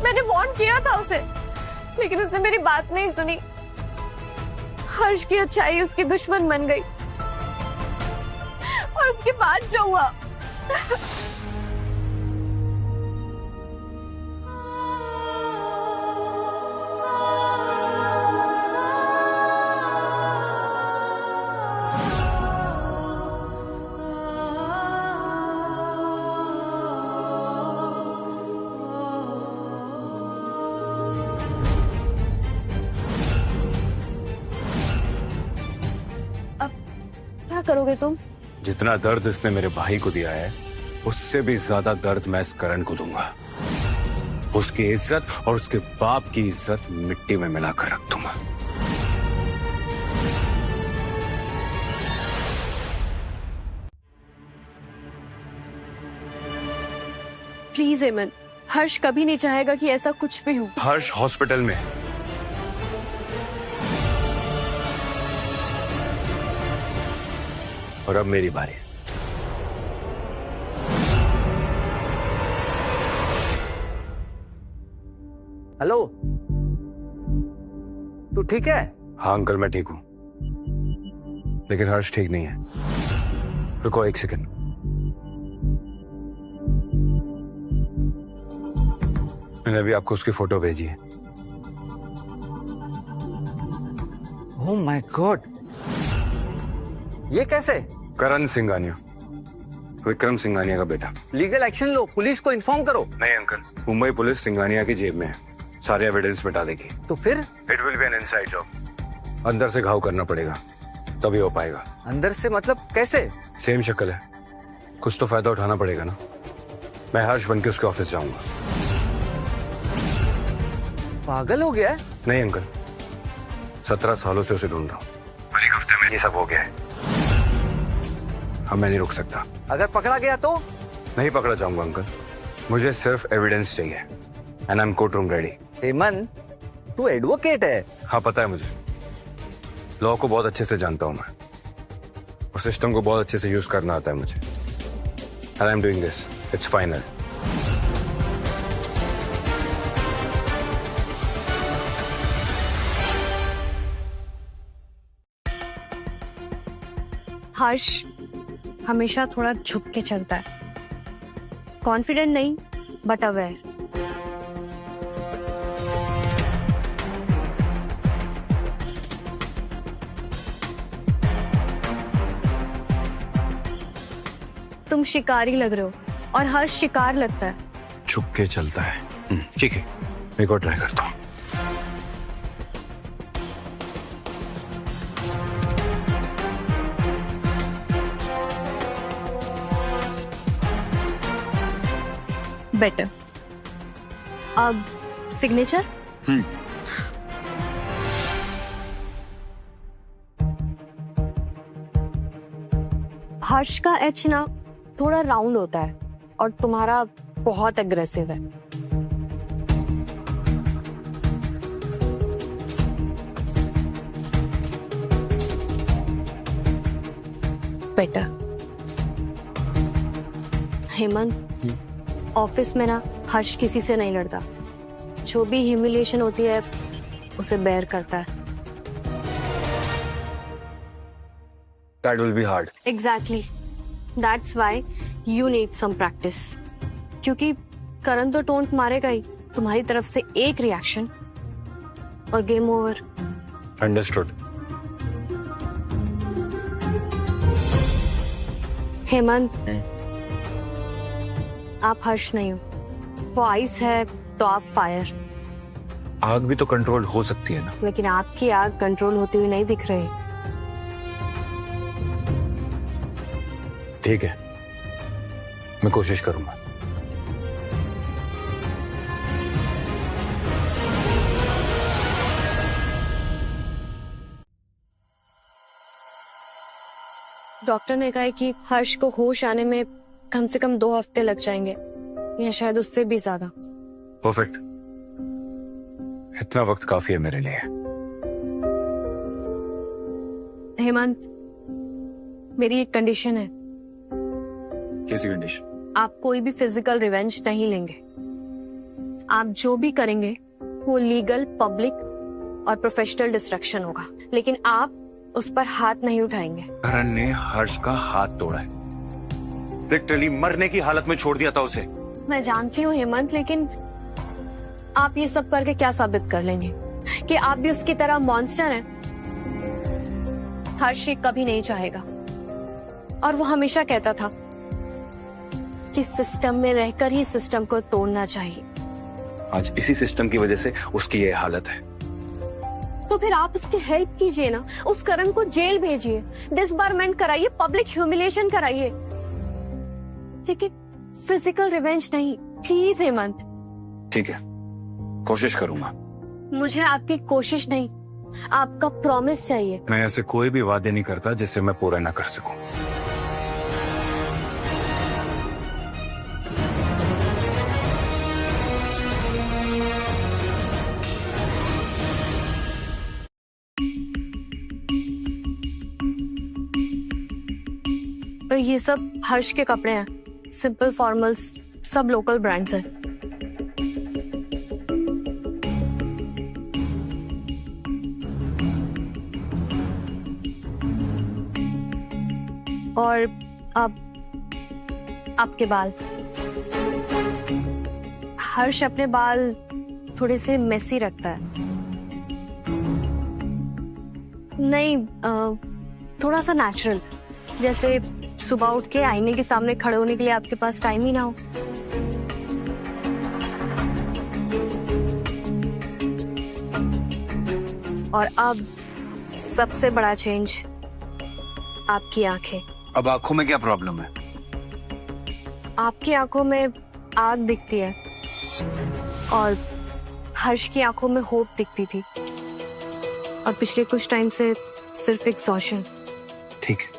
मैंने वार्न किया था उसे, लेकिन उसने मेरी बात नहीं सुनी। हर्ष की अच्छाई उसकी दुश्मन बन गई, और उसके बाद जो हुआ करोगे तुम? जितना दर्द इसने मेरे भाई को दिया है, उससे भी ज्यादा दर्द मैं इस करण को दूंगा। उसकी इज्जत और उसके बाप की इज्जत मिट्टी में मिलाकर रख दूंगा। प्लीज हेमंत, हर्ष कभी नहीं चाहेगा कि ऐसा कुछ भी हो। हर्ष हॉस्पिटल में। और अब मेरी बारी। हेलो, तू ठीक है? हाँ अंकल, मैं ठीक हूं, लेकिन हर्ष ठीक नहीं है। रुको एक सेकंड। मैंने अभी आपको उसकी फोटो भेजी है। ओह माय गॉड, ये कैसे? करण सिंघानिया, विक्रम सिंघानिया का बेटा। लीगल एक्शन लो, पुलिस को इन्फॉर्म करो। नहीं अंकल, मुंबई पुलिस सिंघानिया की जेब में है, सारे एविडेंस मिटा देगी। तो फिर? It will be an inside job. अंदर से घाव करना पड़ेगा, तभी हो पाएगा। अंदर से मतलब कैसे? सेम शक्ल है, कुछ तो फायदा उठाना पड़ेगा ना। मैं हर्ष बन के उसके ऑफिस जाऊंगा। पागल हो गया है? नहीं अंकल, 17 सालों से उसे ढूंढ रहा हूँ, और एक हफ्ते में ये सब हो गया है। अब मैं नहीं रुक सकता। अगर पकड़ा गया तो? नहीं पकड़ा जाऊंगा अंकल, मुझे सिर्फ एविडेंस चाहिए, and I M court room ready. Hemant, तू एडवोकेट है? हाँ पता है मुझे, लॉ को बहुत अच्छे से जानता हूँ मैं, और सिस्टम को बहुत अच्छे से यूज करना आता है मुझे। And I am doing this, it's final. Harsh हमेशा थोड़ा झुक के चलता है, कॉन्फिडेंट नहीं बट अवेयर। तुम शिकारी लग रहे हो और हर्ष शिकार लगता है। छुप के चलता है, ठीक है, मैं को ट्राई करता हूँ। बेटर। अब सिग्नेचर? हर्ष का एच ना थोड़ा राउंड होता है और तुम्हारा बहुत एग्रेसिव है। बेटर। हेमंत, ऑफिस में ना हर्ष किसी से नहीं लड़ता, जो भी ह्यूमिलिएशन होती है उसे बेयर करता है। That will be hard. Exactly. That's why you need some practice. क्योंकि करण तो टोंट मारेगा ही, तुम्हारी तरफ से एक रिएक्शन और गेम ओवर। Understood. हेमंत, आप हर्ष नहीं हो। वो आइस है तो आप फायर। आग भी तो कंट्रोल हो सकती है ना। लेकिन आपकी आग कंट्रोल होती हुई नहीं दिख रही। ठीक है, मैं कोशिश करूंगा। डॉक्टर ने कहा है कि हर्ष को होश आने में कम से कम 2 हफ्ते लग जाएंगे, या शायद उससे भी ज्यादा। परफेक्ट, इतना वक्त काफी है मेरे लिए। हेमंत, मेरी एक कंडीशन है। कैसी कंडीशन? आप कोई भी फिजिकल रिवेंज नहीं लेंगे। आप जो भी करेंगे वो लीगल, पब्लिक और प्रोफेशनल डिस्ट्रक्शन होगा, लेकिन आप उस पर हाथ नहीं उठाएंगे। करण ने हर्ष का हाथ तोड़ा है, लिटरली मरने की हालत में छोड़ दिया था उसे। मैं जानती हूँ हेमंत, लेकिन आप ये सब करके क्या साबित कर लेंगे कि आप भी उसकी तरह मॉन्स्टर हैं? हर्ष ये कभी नहीं चाहेगा, और वो हमेशा कहता था कि सिस्टम में रहकर ही सिस्टम को तोड़ना चाहिए। आज इसी सिस्टम की वजह से उसकी ये हालत है। तो फिर आप उसकी हेल्प कीजिए ना, उस करण को जेल भेजिए, डिसबारमेंट कराइए, पब्लिक ह्यूमिलिएशन कराइए, लेकिन फिजिकल रिवेंज नहीं। प्लीज हेमंत। ठीक है, कोशिश करूंगा। मुझे आपकी कोशिश नहीं, आपका प्रॉमिस चाहिए। मैं ऐसे कोई भी वादे नहीं करता जिसे मैं पूरा ना कर सकूं। और ये सब हर्ष के कपड़े हैं, सिंपल फॉर्मल्स, सब लोकल ब्रांड्स हैं। और अब आपके बाल। हर्ष अपने बाल थोड़े से मेसी रखता है। नहीं, थोड़ा सा नेचुरल, जैसे सुबह उठ के आईने के सामने खड़े होने के लिए आपके पास टाइम ही ना हो। और अब सबसे बड़ा चेंज, आपकी आंखें। अब आंखों में क्या प्रॉब्लम है? आपकी आंखों में आग दिखती है और हर्ष की आंखों में होप दिखती थी, और पिछले कुछ टाइम से सिर्फ एग्जॉशन। ठीक है,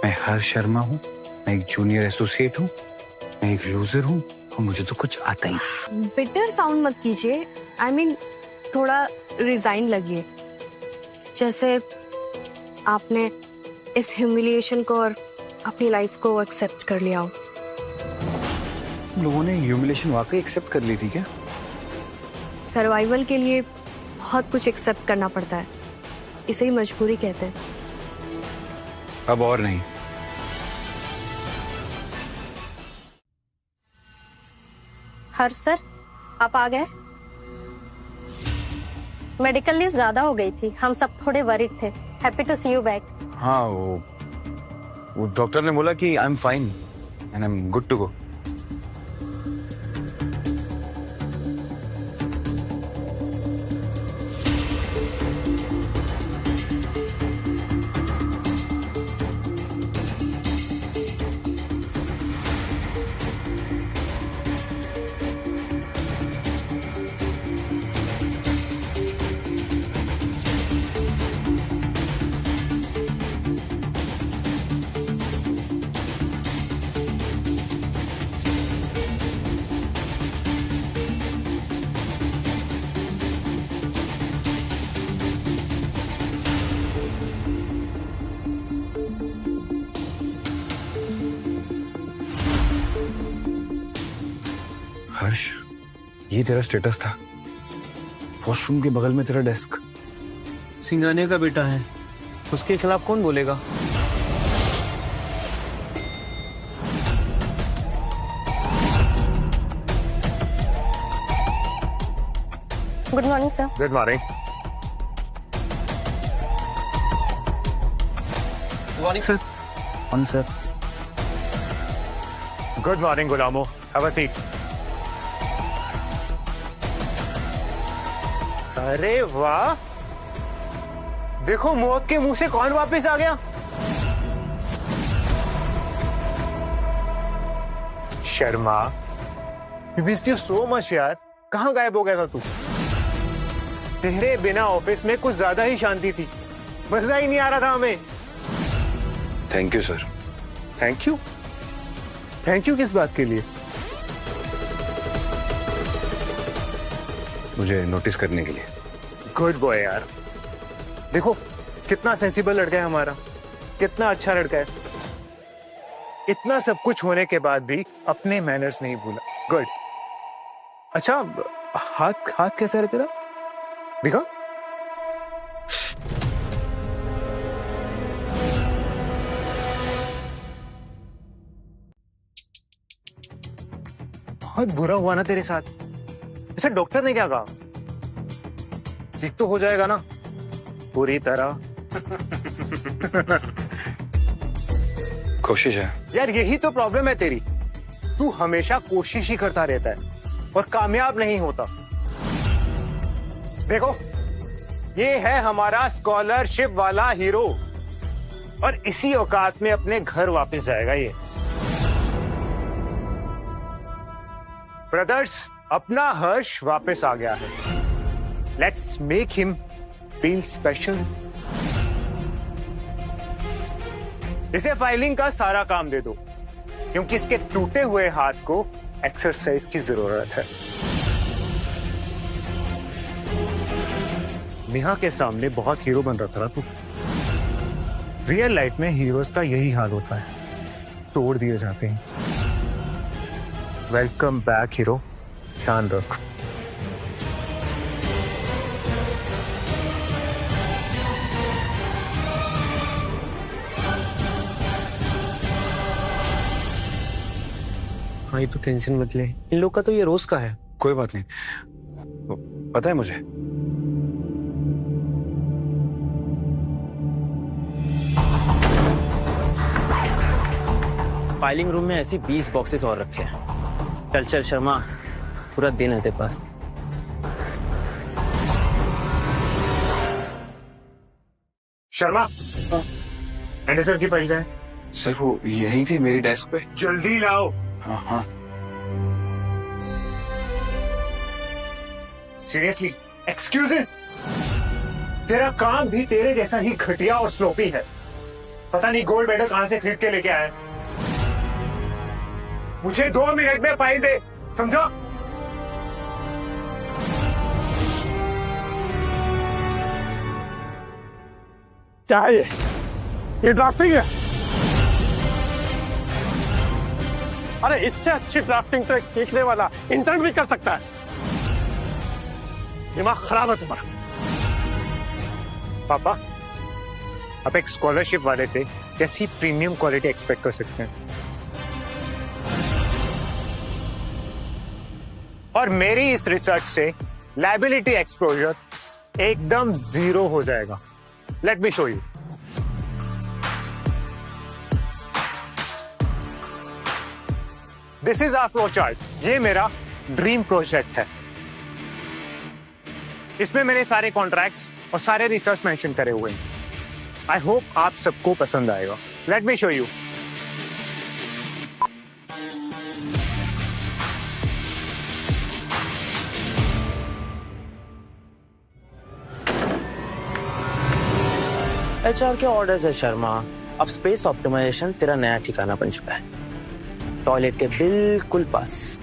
मैं हर्ष शर्मा हूँ, मैं एक जूनियर एसोसिएट हूँ, मैं एक लूजर हूँ, और मुझे तो कुछ आता ही नहीं। बिटर साउंड मत कीजिए, I mean, थोड़ा रिजाइन लगिए, जैसे आपने इस ह्यूमिलिएशन को और अपनी लाइफ को एक्सेप्ट कर लिया हो। लोगों ने ह्यूमिलिएशन वाकई एक्सेप्ट कर ली थी क्या? सर्वाइवल के लिए बहुत कुछ एक्सेप्ट करना पड़ता है, इसे ही मजबूरी कहते हैं। अब और नहीं। हर्ष सर, आप आ गए। मेडिकल लीव ज्यादा हो गई थी, हम सब थोड़े वरीड थे। Happy to see you back. हाँ, वो डॉक्टर ने बोला कि I am fine and I am good to go. Harsh, ये तेरा स्टेटस था। वॉशरूम के बगल में तेरा डेस्क। सिंगाने का बेटा है, उसके खिलाफ कौन बोलेगा? Good morning sir. Good morning. Morning sir. On sir. Good morning गुलामो, हैव अ सीट। अरे वाह, देखो मौत के मुंह से कौन वापस आ गया। Sharma, we missed you so much यार। कहाँ गायब हो गया था तू? तेरे बिना ऑफिस में कुछ ज्यादा ही शांति थी, मजा ही नहीं आ रहा था हमें। Thank you sir. Thank you? Thank you किस बात के लिए? मुझे नोटिस करने के लिए। गुड बॉय यार। देखो कितना सेंसिबल लड़का है हमारा, कितना अच्छा लड़का है। इतना सब कुछ होने के बाद भी अपने मैनर्स नहीं भूला। गुड। अच्छा, हाथ कैसा है तेरा? दिखा। बहुत बुरा हुआ ना तेरे साथ। ऐसा डॉक्टर ने क्या कहा? ठीक तो हो जाएगा ना पूरी तरह? कोशिश है यार, यही तो प्रॉब्लम है तेरी। तू हमेशा कोशिश ही करता रहता है और कामयाब नहीं होता। देखो, ये है हमारा स्कॉलरशिप वाला हीरो और इसी औकात में अपने घर वापस जाएगा ये। ब्रदर्स, अपना हर्ष वापस आ गया है। Let's make him feel special. इसे फाइलिंग का सारा काम दे दो, क्योंकि इसके टूटे हुए हाथ को एक्सरसाइज की जरूरत है। नेहा के सामने बहुत हीरो बन रहा था तू। रियल लाइफ में हीरोज का यही हाल होता है, तोड़ दिए जाते हैं। वेलकम बैक हीरो, ध्यान रख। हाँ, ये तो टेंशन मत ले, इन लोग का तो ये रोज का है। कोई बात नहीं, पता है मुझे। फाइलिंग रूम में ऐसी 20 बॉक्सेस और रखे हैं। चल चल शर्मा, पूरा दिन है तेरे पास। शर्मा, एंडरसन की फाइल है। सर वो यही थी मेरी डेस्क पे। जल्दी लाओ। हाँ। Seriously, excuses? तेरा काम भी तेरे जैसा ही घटिया और स्लोपी है। पता नहीं गोल्ड मेडल कहां से खरीद के लेके आया। मुझे 2 मिनट में फाइल दे, समझो? क्या है ये ड्राफ्टिंग है? अरे इससे अच्छी ड्राफ्टिंग तो एक सीखने वाला इंटर्न भी कर सकता है। दिमाग खराब है तुम्हारा। पापा, आप एक स्कॉलरशिप वाले से कैसी प्रीमियम क्वालिटी एक्सपेक्ट कर सकते हैं? और मेरी इस रिसर्च से लायबिलिटी एक्सपोजर एकदम 0 हो जाएगा। Let me show you. This is our flow chart. ये मेरा ड्रीम प्रोजेक्ट है। इसमें मैंने सारे कॉन्ट्रैक्ट्स और सारे रिसर्च मेंशन करे हुए हैं। आई होप आप सबको पसंद आएगा। Late me show you. HR के ऑर्डर्स है शर्मा। अब स्पेस ऑप्टिमाइजेशन तेरा नया ठिकाना बन चुका है, टॉयलेट के बिल्कुल पास।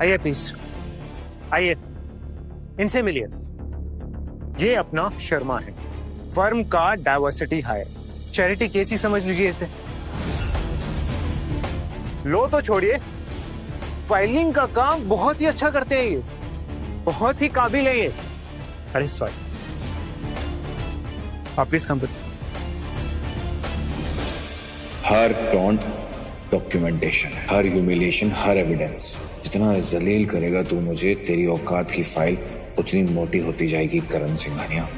आइए प्लीज, आइए, इनसे मिलिए। ये अपना शर्मा है, फर्म का डाइवर्सिटी हायर, चैरिटी केस ही समझ लीजिए इसे। लो तो छोड़िए, फाइलिंग का काम बहुत ही अच्छा करते हैं ये, बहुत ही काबिल है ये। अरे सॉरी, आप please come. Her taunt documentation, her humiliation, her evidence. जितना जलील करेगा तू मुझे, तेरी औकात की फाइल उतनी मोटी होती जाएगी करण Singhania.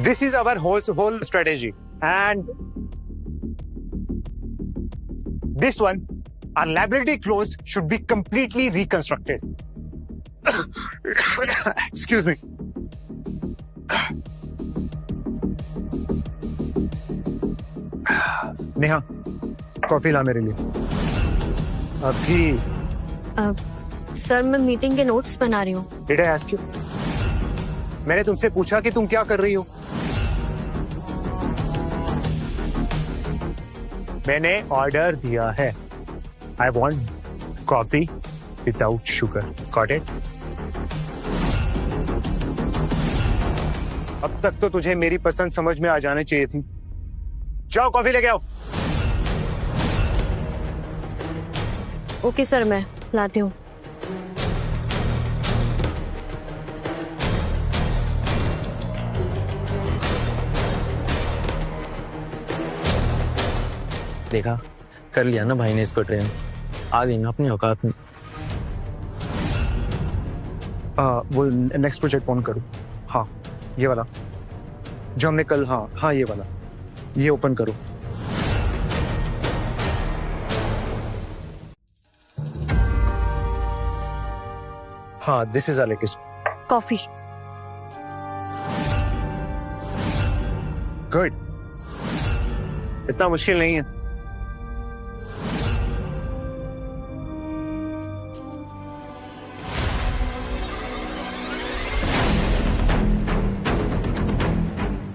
This is our whole strategy, and this one, our liability clause should be completely reconstructed. Excuse me. Neha, coffee ला मेरे लिए अभी। सर मैं मीटिंग के नोट्स बना रही हूँ। Did I ask you? मैंने तुमसे पूछा कि तुम क्या कर रही हो। मैंने ऑर्डर दिया है, I want coffee without sugar. Got it? अब तक तो तुझे मेरी पसंद समझ में आ जानी चाहिए थी। जाओ कॉफी लेके आओ। ओके सर, मैं लाती हूँ। देखा, कर लिया ना भाई ने इसको ट्रेन। आ गई ना अपनी औकात में। वो नेक्स्ट प्रोजेक्ट ऑन करो। हाँ, ये वाला जो हमने कल, हाँ ये वाला, ये ओपन करो। हाँ, this is Alex. Coffee. Good, इतना मुश्किल नहीं है।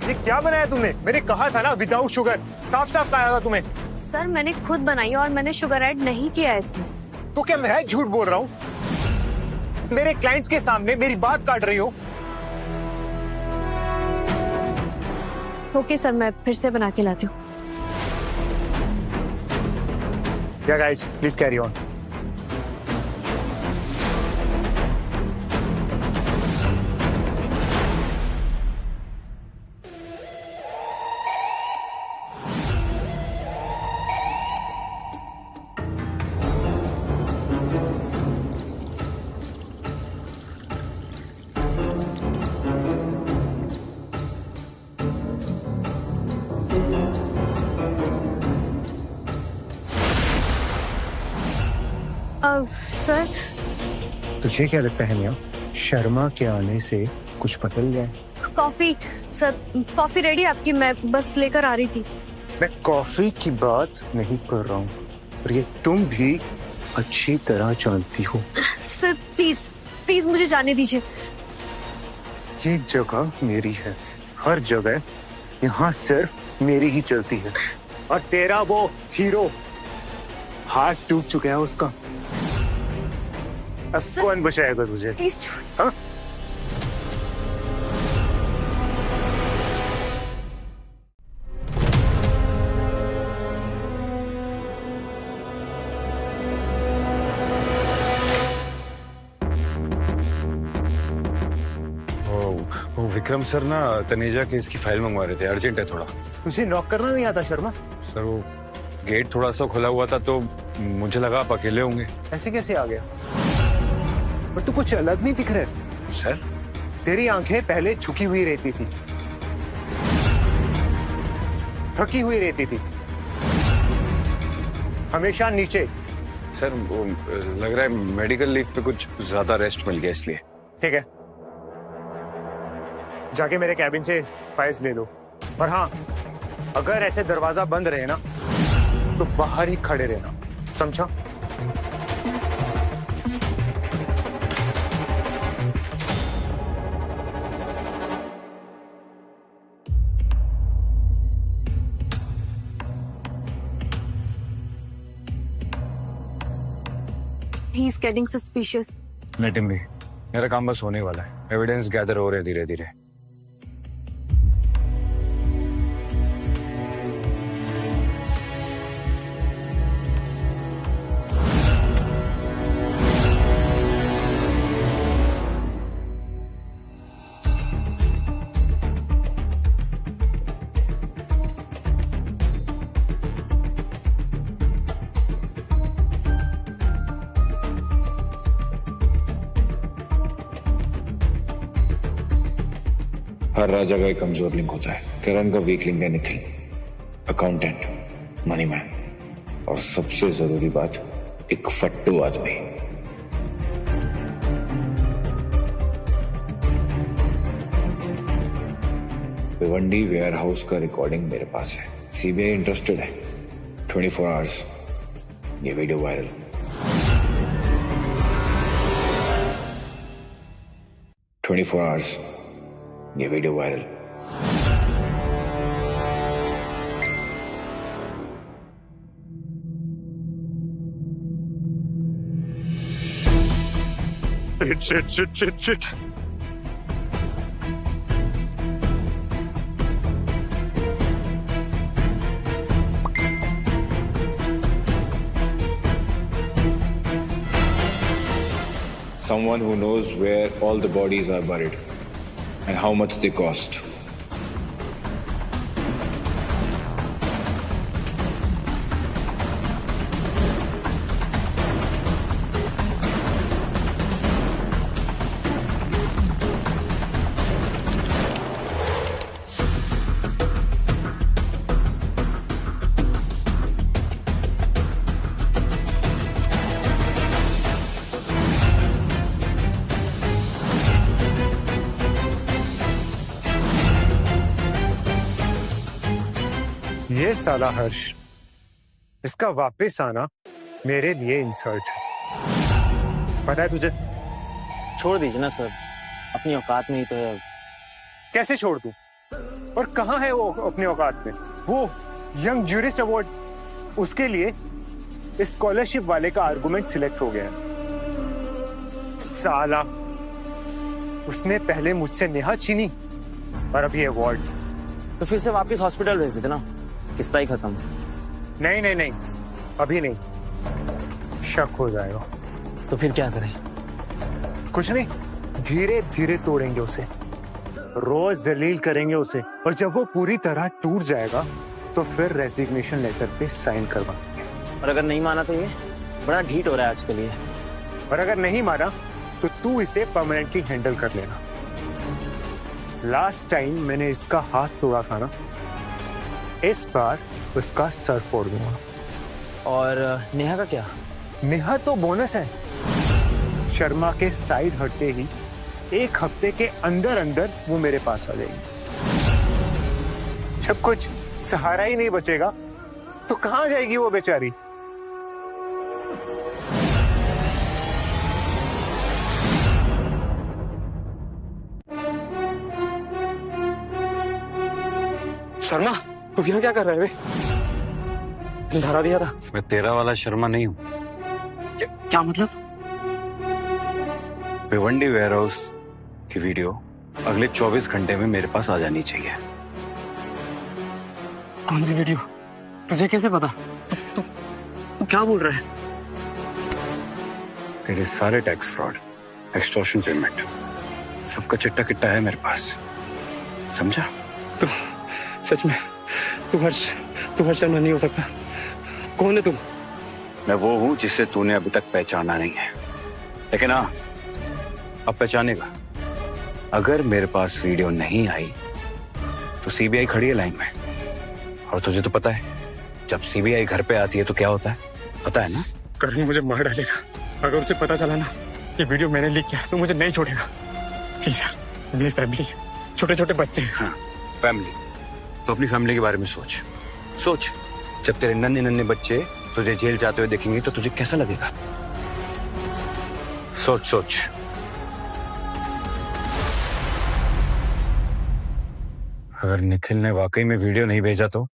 ये क्या बनाया तुमने? मैंने कहा था ना विदाउट शुगर। साफ साफ कहा था तुम्हें। सर मैंने खुद बनाई और मैंने शुगर ऐड नहीं किया इसमें। तो क्या मैं झूठ बोल रहा हूँ? मेरे क्लाइंट्स के सामने मेरी बात काट रही हो। ओके सर, मैं फिर से बना के लाती हूँ। Yeah guys, please carry on. Sir तुझे क्या लगता है मियां, शर्मा के आने से कुछ बदल गया? कॉफी सर, कॉफी रेडी आपकी, मैं बस लेकर आ रही थी। मैं कॉफी की बात नहीं कर रहा हूँ, और ये तुम भी अच्छी तरह जानती हो। सर प्लीज प्लीज मुझे जाने दीजिए। ये जगह मेरी है, हर जगह यहाँ सिर्फ मेरी ही चलती है। और तेरा वो हीरो हाथ टूट चुका है उसका। अब कौन बचाएगा तुझे? हाँ? वो विक्रम सर ना तनेजा केस की फाइल मंगवा रहे थे, अर्जेंट है थोड़ा। तुझे नॉक करना नहीं आता शर्मा? सर वो गेट थोड़ा सा खुला हुआ था तो मुझे लगा आप अकेले होंगे। ऐसे कैसे आ गया? पर तू कुछ अलग नहीं दिख रहा सर। तेरी आंखें पहले झुकी हुई रहती थी, थकी हुई रहती थी, हमेशा नीचे। सर वो लग रहा है मेडिकल लीव पे कुछ ज्यादा रेस्ट मिल गया इसलिए। ठीक है, जाके मेरे कैबिन से फाइल्स ले लो। और हाँ, अगर ऐसे दरवाजा बंद रहे ना तो बाहर ही खड़े रहना, समझा? He's getting suspicious. Let him B. मेरा काम बस होने वाला है, एविडेंस गैदर हो रहे हैं धीरे धीरे। हर राजा का एक कमजोर लिंक होता है। करण का वीक लिंक है निखिल, अकाउंटेंट, मनी मैन, और सबसे जरूरी बात, एक फट्टू आदमी। भिवंडी वेयर हाउस का रिकॉर्डिंग मेरे पास है। सीबीआई इंटरेस्टेड है। 24 आवर्स ये वीडियो वायरल। आवर्स ये video viral. Shit. Someone who knows where all the bodies are buried and how much they cost. ये साला हर्ष, इसका वापस आना मेरे लिए इंसल्ट है, पता है तुझे? छोड़ दीजिए ना सर, अपनी औकात में ही तो है। कैसे छोड़ दूं? और कहाँ है वो अपनी औकात में? वो यंग ज्यूरिस्ट अवार्ड, उसके लिए इस स्कॉलरशिप वाले का आर्गुमेंट सिलेक्ट हो गया है। साला, उसने पहले मुझसे नेहा छीनी और अभी अवार्ड। तो फिर से वापस हॉस्पिटल भेज देते ना, किस्सा ही खत्म। नहीं, अभी नहीं, शक हो जाएगा। तो फिर क्या करें? कुछ नहीं, धीरे धीरे तोड़ेंगे उसे, रोज जलील करेंगे उसे, और जब वो पूरी तरह टूट जाएगा तो फिर रेजिग्नेशन लेटर पे साइन करवाएंगे। और अगर नहीं माना तो ये बड़ा ढीठ हो रहा है आजकल ये। और अगर नहीं माना तो तू इसे परमानेंटली हैंडल कर लेना। लास्ट टाइम मैंने इसका हाथ तोड़ा था ना, इस बार उसका सर फोड़ दूंगा। और नेहा का क्या? नेहा तो बोनस है। शर्मा के साइड हटते ही 1 हफ्ते के अंदर अंदर वो मेरे पास आ जाएगी। जब कुछ सहारा ही नहीं बचेगा तो कहां जाएगी वो बेचारी? शर्मा, तू यहाँ क्या कर रहा है? डरा दिया था। मैं तेरा वाला शर्मा नहीं हूँ। क्या मतलब? भिवंडी वेयर हाउस की वीडियो अगले 24 घंटे में मेरे पास आ जानी चाहिए। कौन सी वीडियो? तुझे कैसे पता? तू क्या बोल रहा है? तेरे सारे टैक्स फ्रॉड, एक्सटॉर्शन पेमेंट, सबका चिट्टा किट्टा है मेरे पास, समझा? तू सच में तू हर्ष शर्मा नहीं हो सकता। कौन है तू? मैं वो हूं जिसे तूने अभी तक पहचाना नहीं है, लेकिन हाँ, अब पहचानेगा। अगर मेरे पास वीडियो नहीं आई तो सीबीआई खड़ी है लाइन में। और तुझे तो पता है, जब सीबीआई घर पे आती है तो क्या होता है, पता है ना? करण मुझे मार डालेगा अगर उसे पता चला ना ये वीडियो मैंने लीक किया, तो मुझे नहीं छोड़ेगा। प्लीज यार, मेरी फैमिली है, छोटे छोटे बच्चे। हाँ, फैमिली तो अपनी फैमिली के बारे में सोच। जब तेरे नन्हे नन्हे बच्चे तुझे जेल जाते हुए देखेंगे तो तुझे कैसा लगेगा? सोच। अगर निखिल ने वाकई में वीडियो नहीं भेजा तो?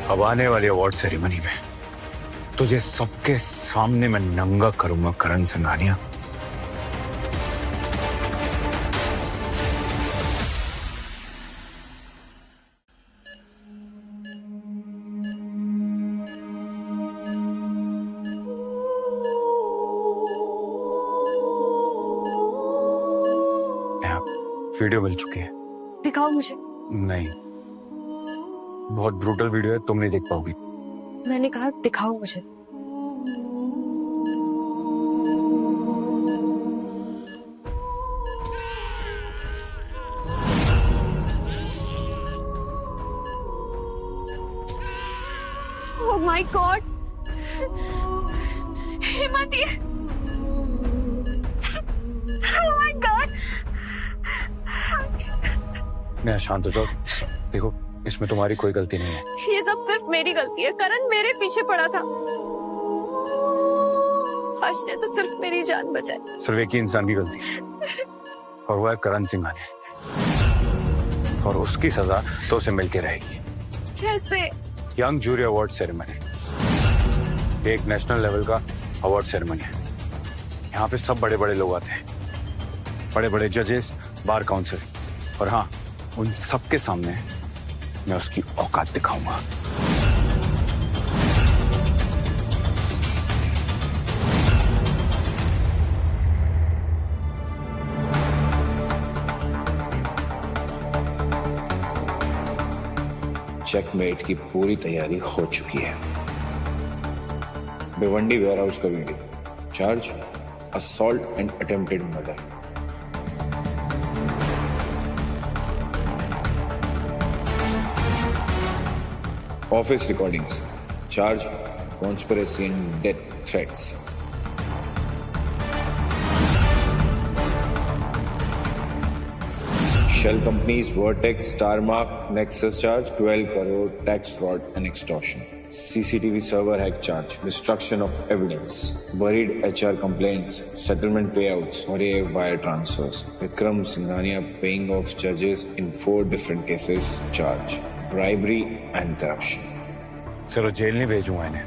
अब आने वाली अवार्ड सेरेमनी में तुझे सबके सामने मैं नंगा करूंगा करण सिंघानिया। वीडियो मिल चुकी है। दिखाओ मुझे। नहीं, बहुत ब्रूटल वीडियो है, तुम नहीं देख पाओगी। मैंने कहा दिखाओ मुझे। Oh my God! हिम्मत ये! Oh my God! मैं शांत हो जाओ। देखो, इसमें तुम्हारी कोई गलती नहीं है। ये सब सिर्फ मेरी गलती है। करण मेरे पीछे पड़ा था। हर्ष ने तो सिर्फ मेरी जान बचाई। सिर्फ एक ही इंसान की गलती है और वो है करण सिंघानिया, और उसकी सजा तो उसे मिलके रहेगी। कैसे? यंग जूरी अवार्ड सेरेमनी, एक नेशनल लेवल का अवार्ड सेरेमनी है। यहाँ पे सब बड़े बड़े लोग आते हैं, बड़े बड़े जजेस, बार काउंसिल, और हाँ, उन सबके सामने मैं उसकी औकात दिखाऊंगा। चेकमेट की पूरी तैयारी हो चुकी है। भिवंडी वेयरहाउस का video, charge assault and attempted murder. Office recordings, charge conspiracy and death threats. Shell companies Vertex, Starmark, Nexus charge 12 crore tax fraud and extortion. CCTV server hack charge, destruction of evidence, buried HR complaints, settlement payouts और ये wire transfers. Vikram Singhania paying off judges in 4 different cases charge, bribery and corruption. सिर्फ jail नहीं भेजूंगा इन्हें,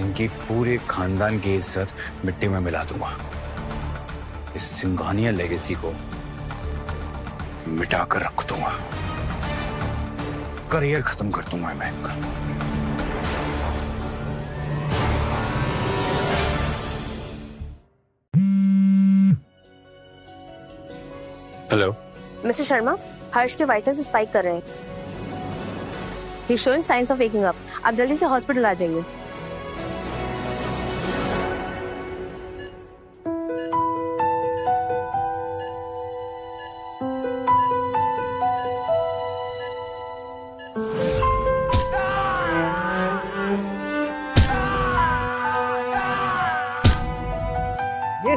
इनकी पूरे खानदान की इज्जत मिट्टी में मिला दूंगा। इस सिंघानिया लेगेसी को मिटा कर रख दूंगा, करियर खत्म कर दूंगा मैं इनका। हेलो मिस्टर शर्मा, हर्ष के वाइटल्स स्पाइक कर रहे हैं। He is showing science of waking up. आप जल्दी से हॉस्पिटल आ जाइए।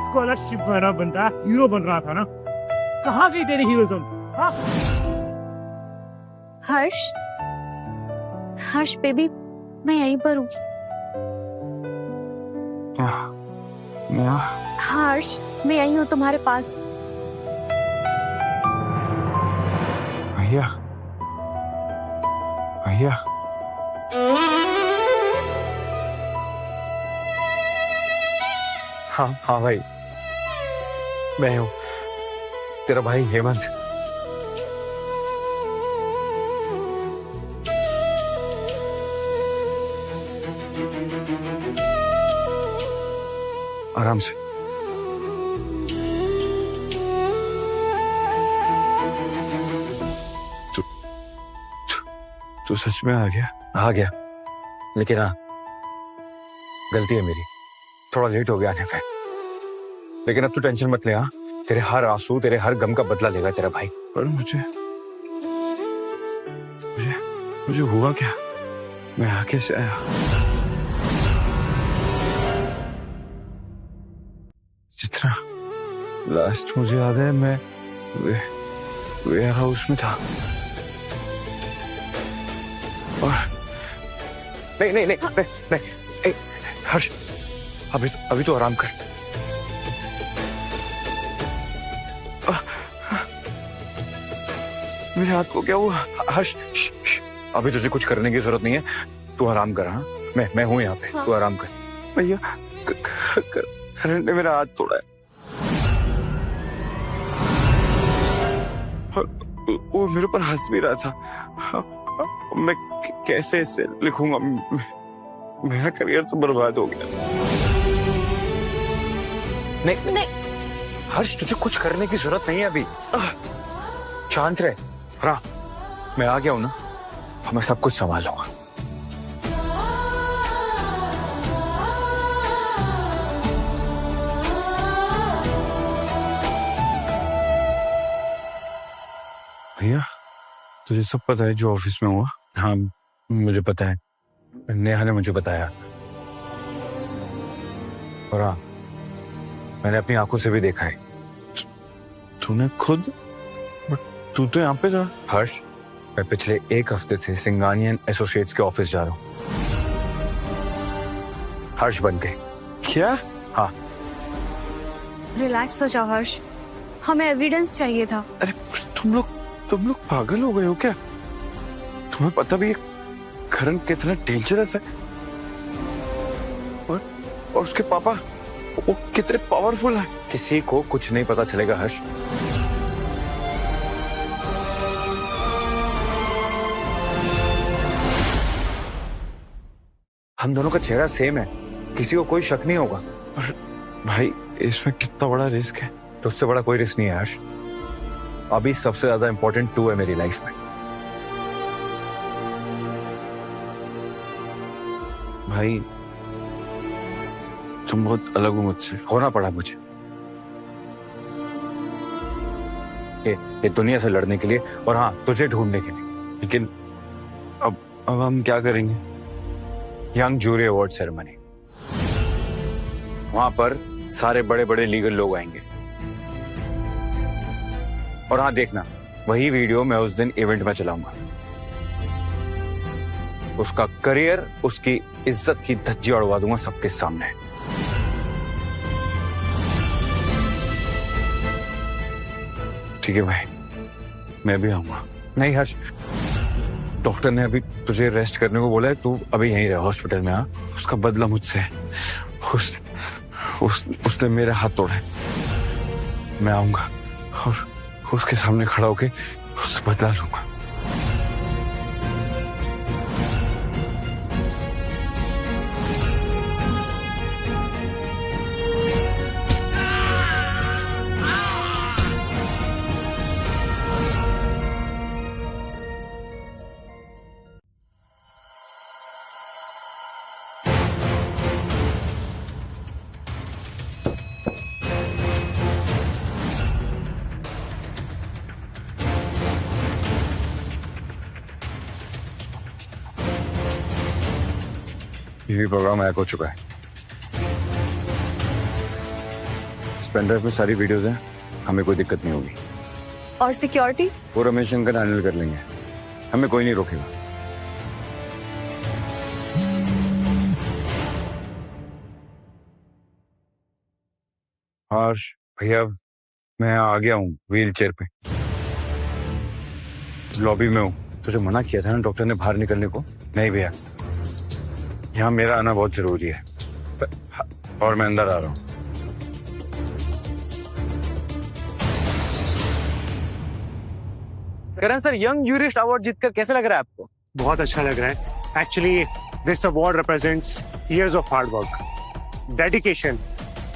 स्कॉलरशिप वाला बंदा हीरो बन रहा था ना, कहाँ गई तेरी हीरोइज्म? हाँ? हर्ष बेबी, मैं यहीं पर हूँ। हर्ष, मैं यहीं हूँ तुम्हारे पास। भैया, भैया, हाँ हाँ भाई, मैं हूँ तेरा भाई हेमंत। आराम से। तू सच में आ गया? आ गया, लेकिन हाँ, गलती है मेरी, थोड़ा लेट हो गया आने पे। लेकिन अब तू टेंशन मत ले। हाँ, तेरे हर आंसू, तेरे हर गम का बदला लेगा तेरा भाई। पर मुझे हुआ क्या? मैं आ कैसे आया? जितना लास्ट मुझे याद है, मैं वेयर हाउस में था और नहीं नहीं नहीं नहीं, नहीं। हर्ष, अभी तो आराम कर। मेरे हाथ को क्या हुआ? हर्ष, अभी तुझे कुछ करने की जरूरत नहीं है, तू आराम कर। हाँ, मैं हूं यहाँ पे। हाँ। तू आराम कर। भैया, करण ने मेरा हाथ तोड़ा है और वो मेरे ऊपर हंस भी रहा था। मैं कैसे इसे लिखूंगा? मेरा करियर तो बर्बाद हो गया। नहीं, हर्ष, तुझे कुछ करने की जरूरत नहीं है अभी। शांत रहे। हाँ, मैं आ गया हूं ना, मैं सब कुछ संभाल लूंगा। भैया, तुझे सब पता है जो ऑफिस में हुआ? हाँ, मुझे पता है, नेहा ने मुझे बताया। और हाँ, मैंने अपनी आंखों से भी देखा है। तूने खुद? तू तो यहाँ पे था। हर्ष, मैं पिछले 1 हफ्ते से सिंघानियन एसोसिएट्स के ऑफिस जा रहा हूँ। हर्ष बन गए। क्या? हाँ। रिलैक्स हो जाओ हर्ष, हमें एविडेंस चाहिए था। अरे तुम लोग पागल हो गए हो क्या? तुम्हें पता भी है करण कितना डेंजरस है, और उसके पापा वो कितने पावरफुल है। किसी को कुछ नहीं पता चलेगा हर्ष। हम दोनों का चेहरा सेम है, किसी को कोई शक नहीं होगा। पर भाई, इसमें कितना बड़ा रिस्क है। तो उससे बड़ा कोई रिस्क नहीं है हर्ष। अभी सबसे ज्यादा इंपॉर्टेंट तू है मेरी लाइफ में। भाई, तुम बहुत अलग हो मुझसे। होना पड़ा मुझे ये दुनिया से लड़ने के लिए, और हाँ, तुझे ढूंढने के लिए। लेकिन अब हम क्या करेंगे? यंग जूरी अवार्ड सेरेमनी, वहां पर सारे बड़े बड़े लीगल लोग आएंगे। और हाँ देखना, वही वीडियो मैं उस दिन इवेंट में चलाऊंगा। उसका करियर, उसकी इज्जत की धज्जी उड़वा दूंगा सबके सामने। ठीक है भाई, मैं भी आऊंगा। नहीं हर्ष, डॉक्टर ने अभी तुझे रेस्ट करने को बोला है, तू अभी यहीं रह हॉस्पिटल में। हाँ, उसका बदला मुझसे। उसने मेरे हाथ तोड़ा है। मैं आऊंगा और उसके सामने खड़ा होके उससे बदला लूंगा। टीवी प्रोग्राम हैक हो चुका है। इस पेनड्राइव में सारी वीडियोस हैं, हमें कोई दिक्कत नहीं होगी। और सिक्योरिटी? वो रमेश शंकर हैंडल कर लेंगे, हमें कोई नहीं रोकेगा। हर्ष भैया, मैं आ गया हूँ व्हील चेयर पे, लॉबी में हूँ। तुझे मना किया था ना डॉक्टर ने बाहर निकलने को? नहीं भैया, यहाँ मेरा आना बहुत जरूरी है, और मैं अंदर आ रहा हूँ। करण सर, यंग जूरिस्ट अवार्ड जीतकर कैसा लग रहा है आपको? बहुत अच्छा लग रहा है। Actually this award represents years of hard work, dedication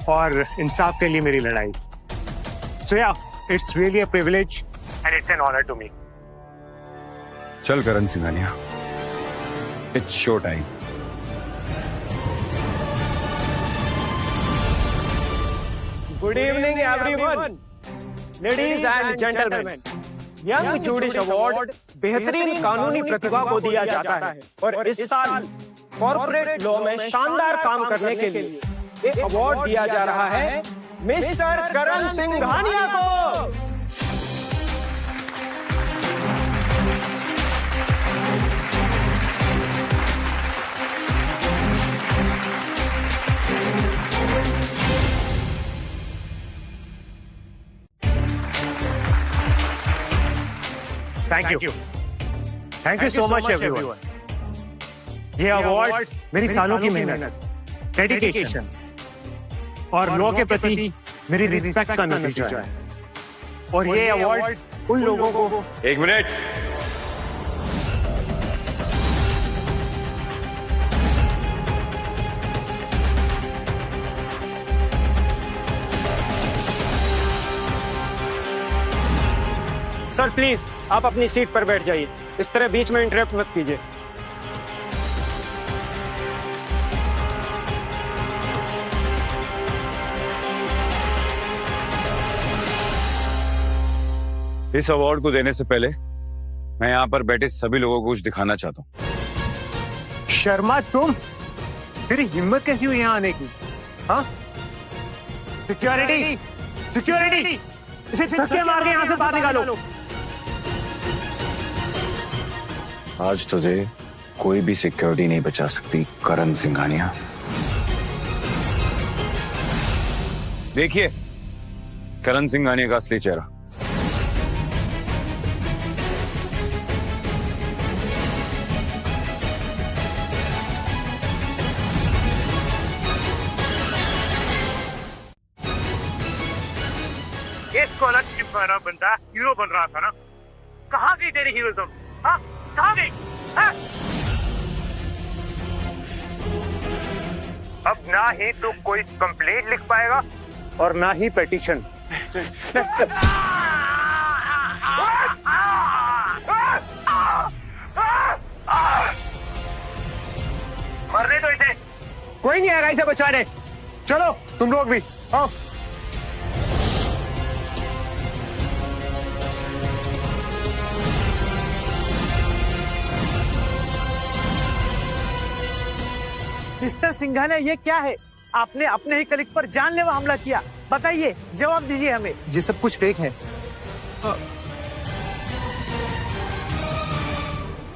और इंसाफ के लिए मेरी लड़ाई। So yeah, it's really a privilege and it's an honour to me. चल Karan Singhania, it's show time. Good evening everyone, ladies and gentleman. Young jurist award बेहतरीन कानूनी प्रतिभा को दिया जाता है, और इस साल कॉर्पोरेट लॉ में शानदार काम करने के लिए ये अवार्ड दिया जा रहा है मिस्टर करण सिंघानिया को। Thank you so much everyone. ये अवार्ड मेरी सालों की मेहनत, डेडिकेशन और लॉ के प्रति मेरी रिस्पेक्ट का नतीजा है। और ये अवार्ड उन लोगों को। एक मिनट, सर प्लीज आप अपनी सीट पर बैठ जाइए, इस तरह बीच में इंटरप्ट मत कीजिए। इस अवार्ड को देने से पहले मैं यहाँ पर बैठे सभी लोगों को कुछ दिखाना चाहता हूँ। शर्मा तुम, तेरी हिम्मत कैसी हुई यहाँ आने की? हाँ, सिक्योरिटी, सिक्योरिटी, इसे धक्के मार के यहाँ से बाहर निकालो। आज तुझे कोई भी सिक्योरिटी नहीं बचा सकती करण सिंघानिया। देखिए करण सिंघानिया का असली चेहरा। स्कॉलरशिप वाला बंदा हीरो बन रहा था ना, कहाँ गई तेरी हीरोइज्म? हाँ, कहाँ गई? अब ना ही तो कोई कंप्लेंट लिख पाएगा और ना ही पेटिशन। मरने दो इसे, कोई नहीं आएगा इसे बचाने। चलो तुम लोग भी आओ। मिस्टर सिंघानिया ये क्या है? आपने अपने ही कलीग पर जानलेवा हमला किया, बताइए, जवाब दीजिए हमें। ये सब कुछ फेक है।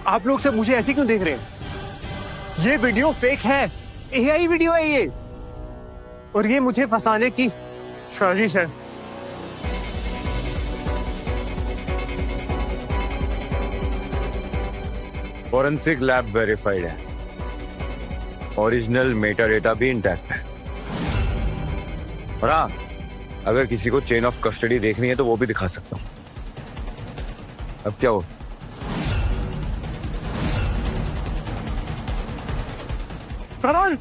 आप लोग सब मुझे ऐसे क्यों देख रहे हैं? ये वीडियो फेक है, एआई वीडियो है ये, और ये मुझे फंसाने की साजिश है। फॉरेंसिक लैब वेरीफाइड है, ओरिजिनल मेटा डेटा भी इंटैक्ट है। और हाँ, अगर किसी को चेन ऑफ कस्टडी देखनी है तो वो भी दिखा सकता हूं। अब क्या हो? करण,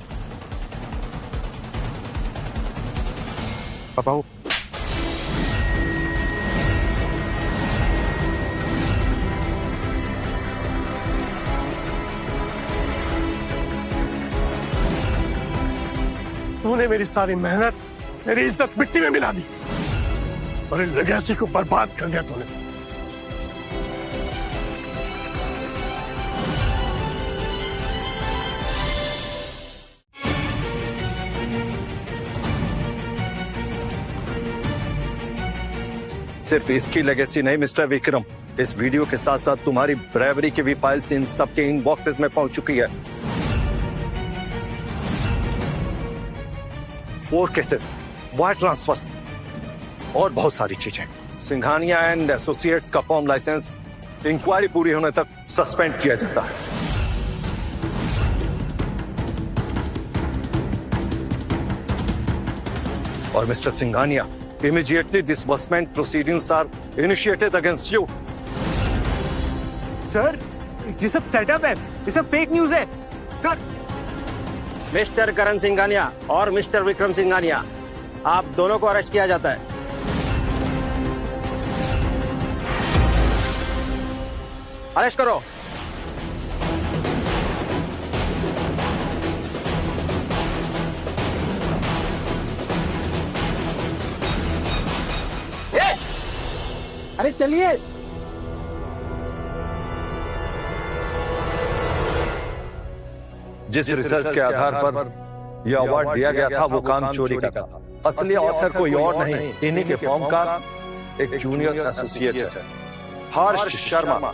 पापा तूने मेरी सारी मेहनत, मेरी इज्जत मिट्टी में मिला दी और इन लेगेसी को बर्बाद कर दिया तूने। सिर्फ इसकी लेगेसी नहीं मिस्टर विक्रम, इस वीडियो के साथ साथ तुम्हारी ब्रेवरी की भी फाइल्स इन सबके इनबॉक्सेस में पहुंच चुकी है। 4 केसेस, वायर ट्रांसफर्स और बहुत सारी चीजें। सिंघानिया एंड एसोसिएट्स का फॉर्म लाइसेंस इंक्वायरी पूरी होने तक सस्पेंड किया जाता है। और mister Singhania, immediately disbursement proceedings are initiated against you. Sir, ये सब सेटअप है, ये सब फेक न्यूज है सर। मिस्टर करण सिंघानिया और मिस्टर विक्रम सिंघानिया, आप दोनों को अरेस्ट किया जाता है। अरेस्ट करो। अरे चलिए। जिस रिसर्च के आधार पर यह अवार्ड दिया गया था वो काम चोरी का था। असली ऑथर कोई और नहीं, इन्हीं के फॉर्म का एक जूनियर एसोसिएट है, हर्ष शर्मा।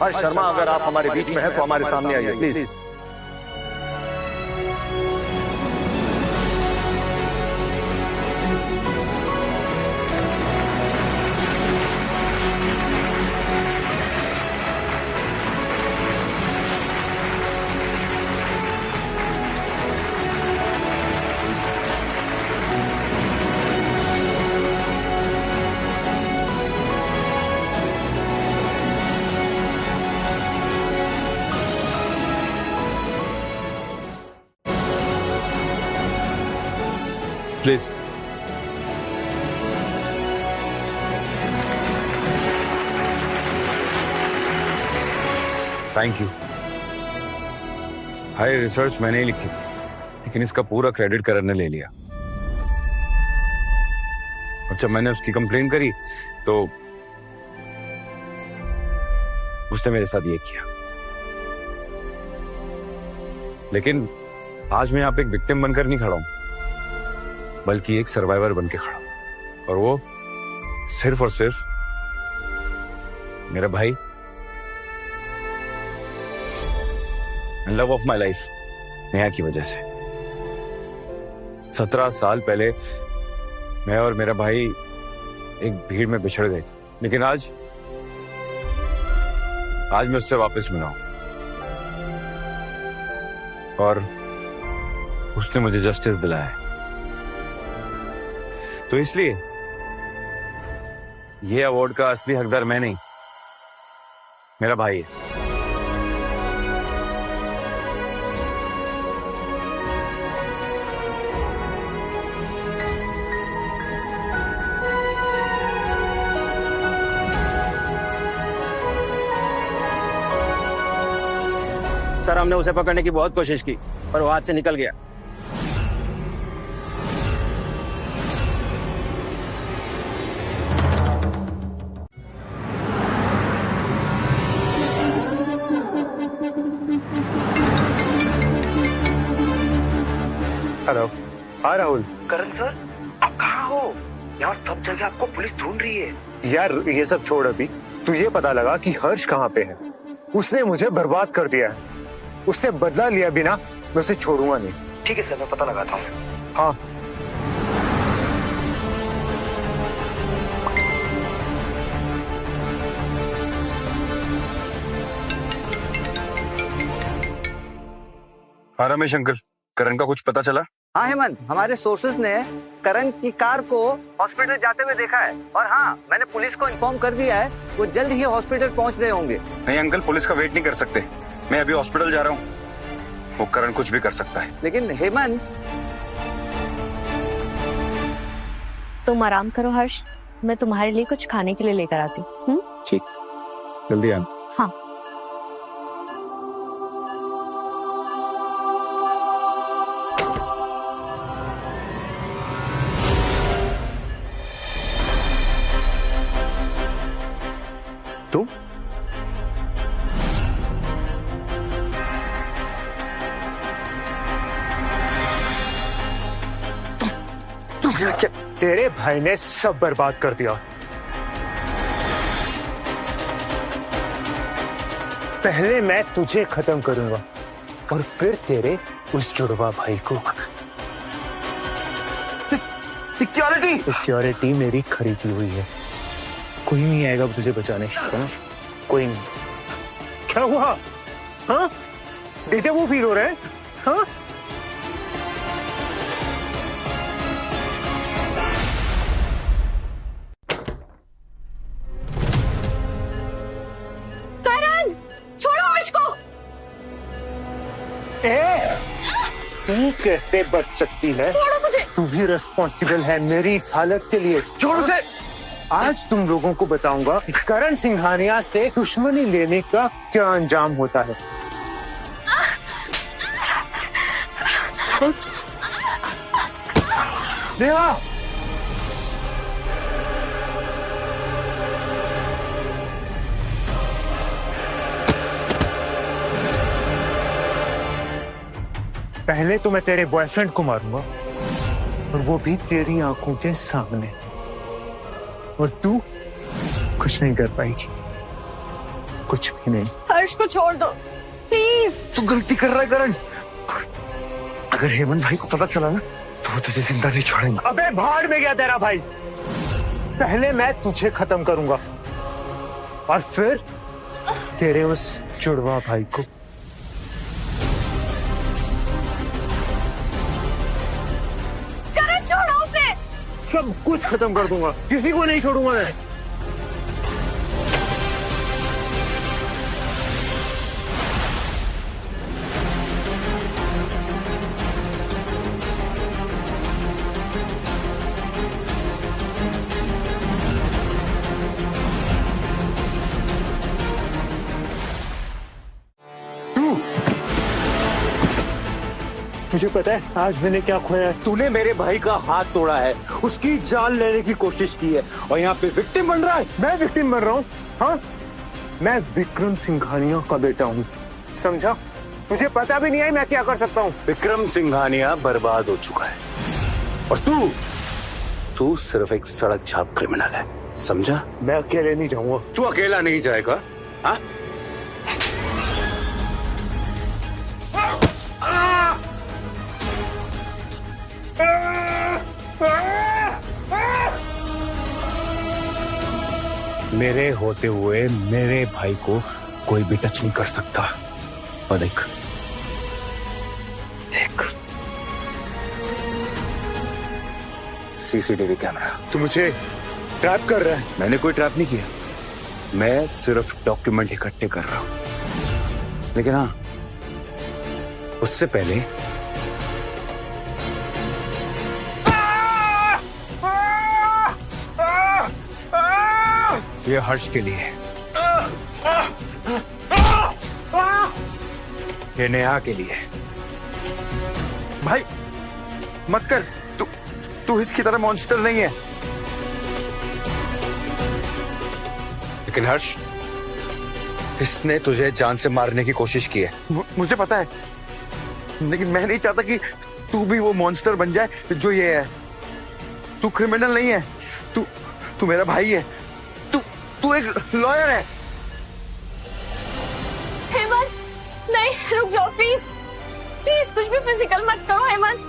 हर्ष शर्मा, अगर आप हमारे बीच में हैं तो हमारे सामने आइए please. Please. Thank you. High research मैंने ही लिखी थी, लेकिन इसका पूरा क्रेडिट करण ने ले लिया। और जब मैंने उसकी कंप्लेन करी तो उसने मेरे साथ ये किया। लेकिन आज मैं यहाँ पे एक विक्टिम बनकर नहीं खड़ा हूं, बल्कि एक सर्वाइवर बन के खड़ा हूं। और वो सिर्फ और सिर्फ मेरा भाई, love of my life Neha की वजह से। 17 साल पहले मैं और मेरा भाई एक भीड़ में बिछड़ गए थे, लेकिन आज मैं उससे वापस मिला हूं और उसने मुझे जस्टिस दिलाया। तो इसलिए ये अवार्ड का असली हकदार मैं नहीं, मेरा भाई है। सर, हमने उसे पकड़ने की बहुत कोशिश की पर वो हाथ से निकल गया। हेलो। हाँ राहुल। करण सर, आप कहाँ हो? यहाँ सब जगह आपको पुलिस ढूंढ रही है। यार ये सब छोड़, अभी तू ये पता लगा कि हर्ष कहाँ पे है। उसने मुझे बर्बाद कर दिया है। उससे बदला लिया बिना मैं उसे छोड़ूंगा नहीं। ठीक है सर, मैं पता लगाता हूँ। हाँ। हाँ रमेश अंकल, करण का कुछ पता चला? हाँ हेमंत, हमारे सोर्सेज ने करण की कार को हॉस्पिटल जाते हुए देखा है। और हाँ, मैंने पुलिस को इन्फॉर्म कर दिया है, वो जल्द ही हॉस्पिटल पहुंच रहे होंगे। नहीं अंकल, पुलिस का वेट नहीं कर सकते। मैं अभी हॉस्पिटल जा रहा हूँ। वो करण कुछ भी कर सकता है। लेकिन हेमंत, तुम आराम करो हर्ष, मैं तुम्हारे लिए कुछ खाने के लिए लेकर आती हूँ। ठीक, जल्दी आना। हाँ। तू तेरे भाई ने सब बर्बाद कर दिया। पहले मैं तुझे खत्म करूंगा और फिर तेरे उस जुड़वा भाई को। सिक्योरिटी मेरी खरीदी हुई है, कोई नहीं आएगा तुझे बचाने। कोई नहीं। क्या हुआ? हाँ, देखते वो फील हो रहा है। हाँ, तू कैसे बच सकती है? छोड़ो मुझे। तू भी रिस्पॉन्सिबल है मेरी इस हालत के लिए। छोड़ उसे। आज तुम लोगों को बताऊंगा कि करण सिंघानिया से दुश्मनी लेने का क्या अंजाम होता है। नेहा, पहले तो मैं तेरे बॉयफ्रेंड को मारूंगा और वो भी तेरी आंखों के सामने, और तू कुछ नहीं कर पाएगी, कुछ भी नहीं। हर्ष को छोड़ दो प्लीज। तू गलती कर रहा है करण। अगर हेमंत भाई को पता चला ना तो वो तुझे जिंदा नहीं छोड़ेंगे। अबे भाड़ में गया तेरा भाई। पहले मैं तुझे खत्म करूंगा और फिर तेरे उस जुड़वा भाई को। सब कुछ खत्म कर दूंगा, किसी को नहीं छोड़ूंगा मैं। तुझे पता है आज मैंने क्या खोया है? तूने मेरे भाई का हाथ तोड़ा है, उसकी जान लेने की कोशिश की है और यहाँ पे विक्टिम बन रहा है। मैं विक्टिम बन रहा हूँ? हाँ, मैं विक्रम सिंघानिया का बेटा हूँ, समझा? तुझे पता भी नहीं है मैं क्या कर सकता हूँ। विक्रम सिंघानिया बर्बाद हो चुका है और तू सिर्फ एक सड़क छाप क्रिमिनल है, समझा? मैं अकेले नहीं जाऊंगा। तू अकेला नहीं जाएगा, हाँ? मेरे होते हुए मेरे भाई को कोई भी टच नहीं कर सकता। और देख सीसीटीवी कैमरा। तू मुझे ट्रैप कर रहा है? मैंने कोई ट्रैप नहीं किया, मैं सिर्फ डॉक्यूमेंट इकट्ठे कर रहा हूं। लेकिन हाँ, उससे पहले ये हर्ष के लिए, ये नेहा के लिए। भाई मत कर, तू इसकी तरह मॉन्स्टर नहीं है। लेकिन हर्ष, इसने तुझे जान से मारने की कोशिश की है। मुझे पता है, लेकिन मैं नहीं चाहता कि तू भी वो मॉन्स्टर बन जाए जो ये है। तू क्रिमिनल नहीं है, तू मेरा भाई है, तू एक लॉयर है। हेमंत, नहीं, रुक जाओ प्लीज। प्लीज कुछ भी फिजिकल मत करो Hemant.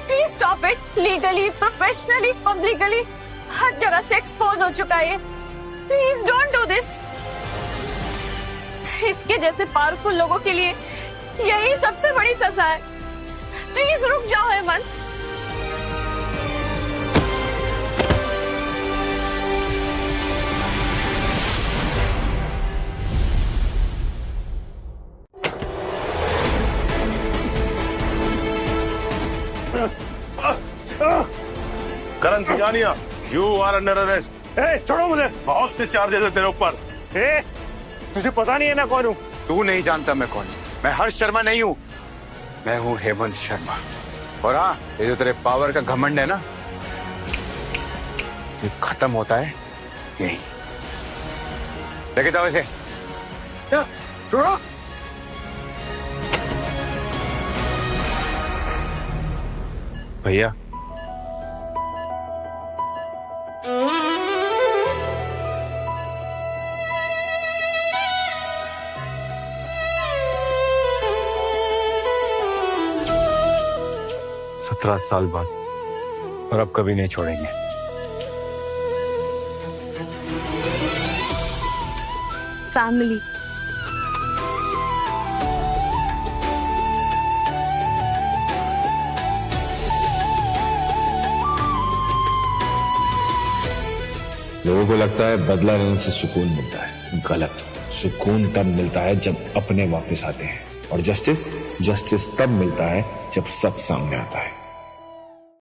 Please stop it. Legally, professionally, publicly हर जगह से एक्सपोज हो चुका है। Please don't do this. इसके जैसे पावरफुल लोगों के लिए यही सबसे बड़ी सजा है। प्लीज रुक जाओ Hemant. Karan Singhania, you are under arrest. छोड़ो मुझे। बहुत से चार्जेस है तेरे ऊपर। तुझे पता नहीं है मैं कौन हूँ? तू नहीं जानता मैं कौन हूँ। मैं हर्ष शर्मा नहीं हूँ, मैं हूँ हेमंत शर्मा। और हाँ, ये जो तेरे पावर का घमंड है ना, ये खत्म होता है यही। लेके जाओ इसे। छोड़ो। भैया, सत्रह साल बाद, और अब कभी नहीं छोड़ेंगे। फैमिली। लोगों को लगता है बदला लेने से सुकून मिलता है। गलत। सुकून तब मिलता है जब अपने वापस आते हैं, और जस्टिस तब मिलता है जब सब सामने आता है।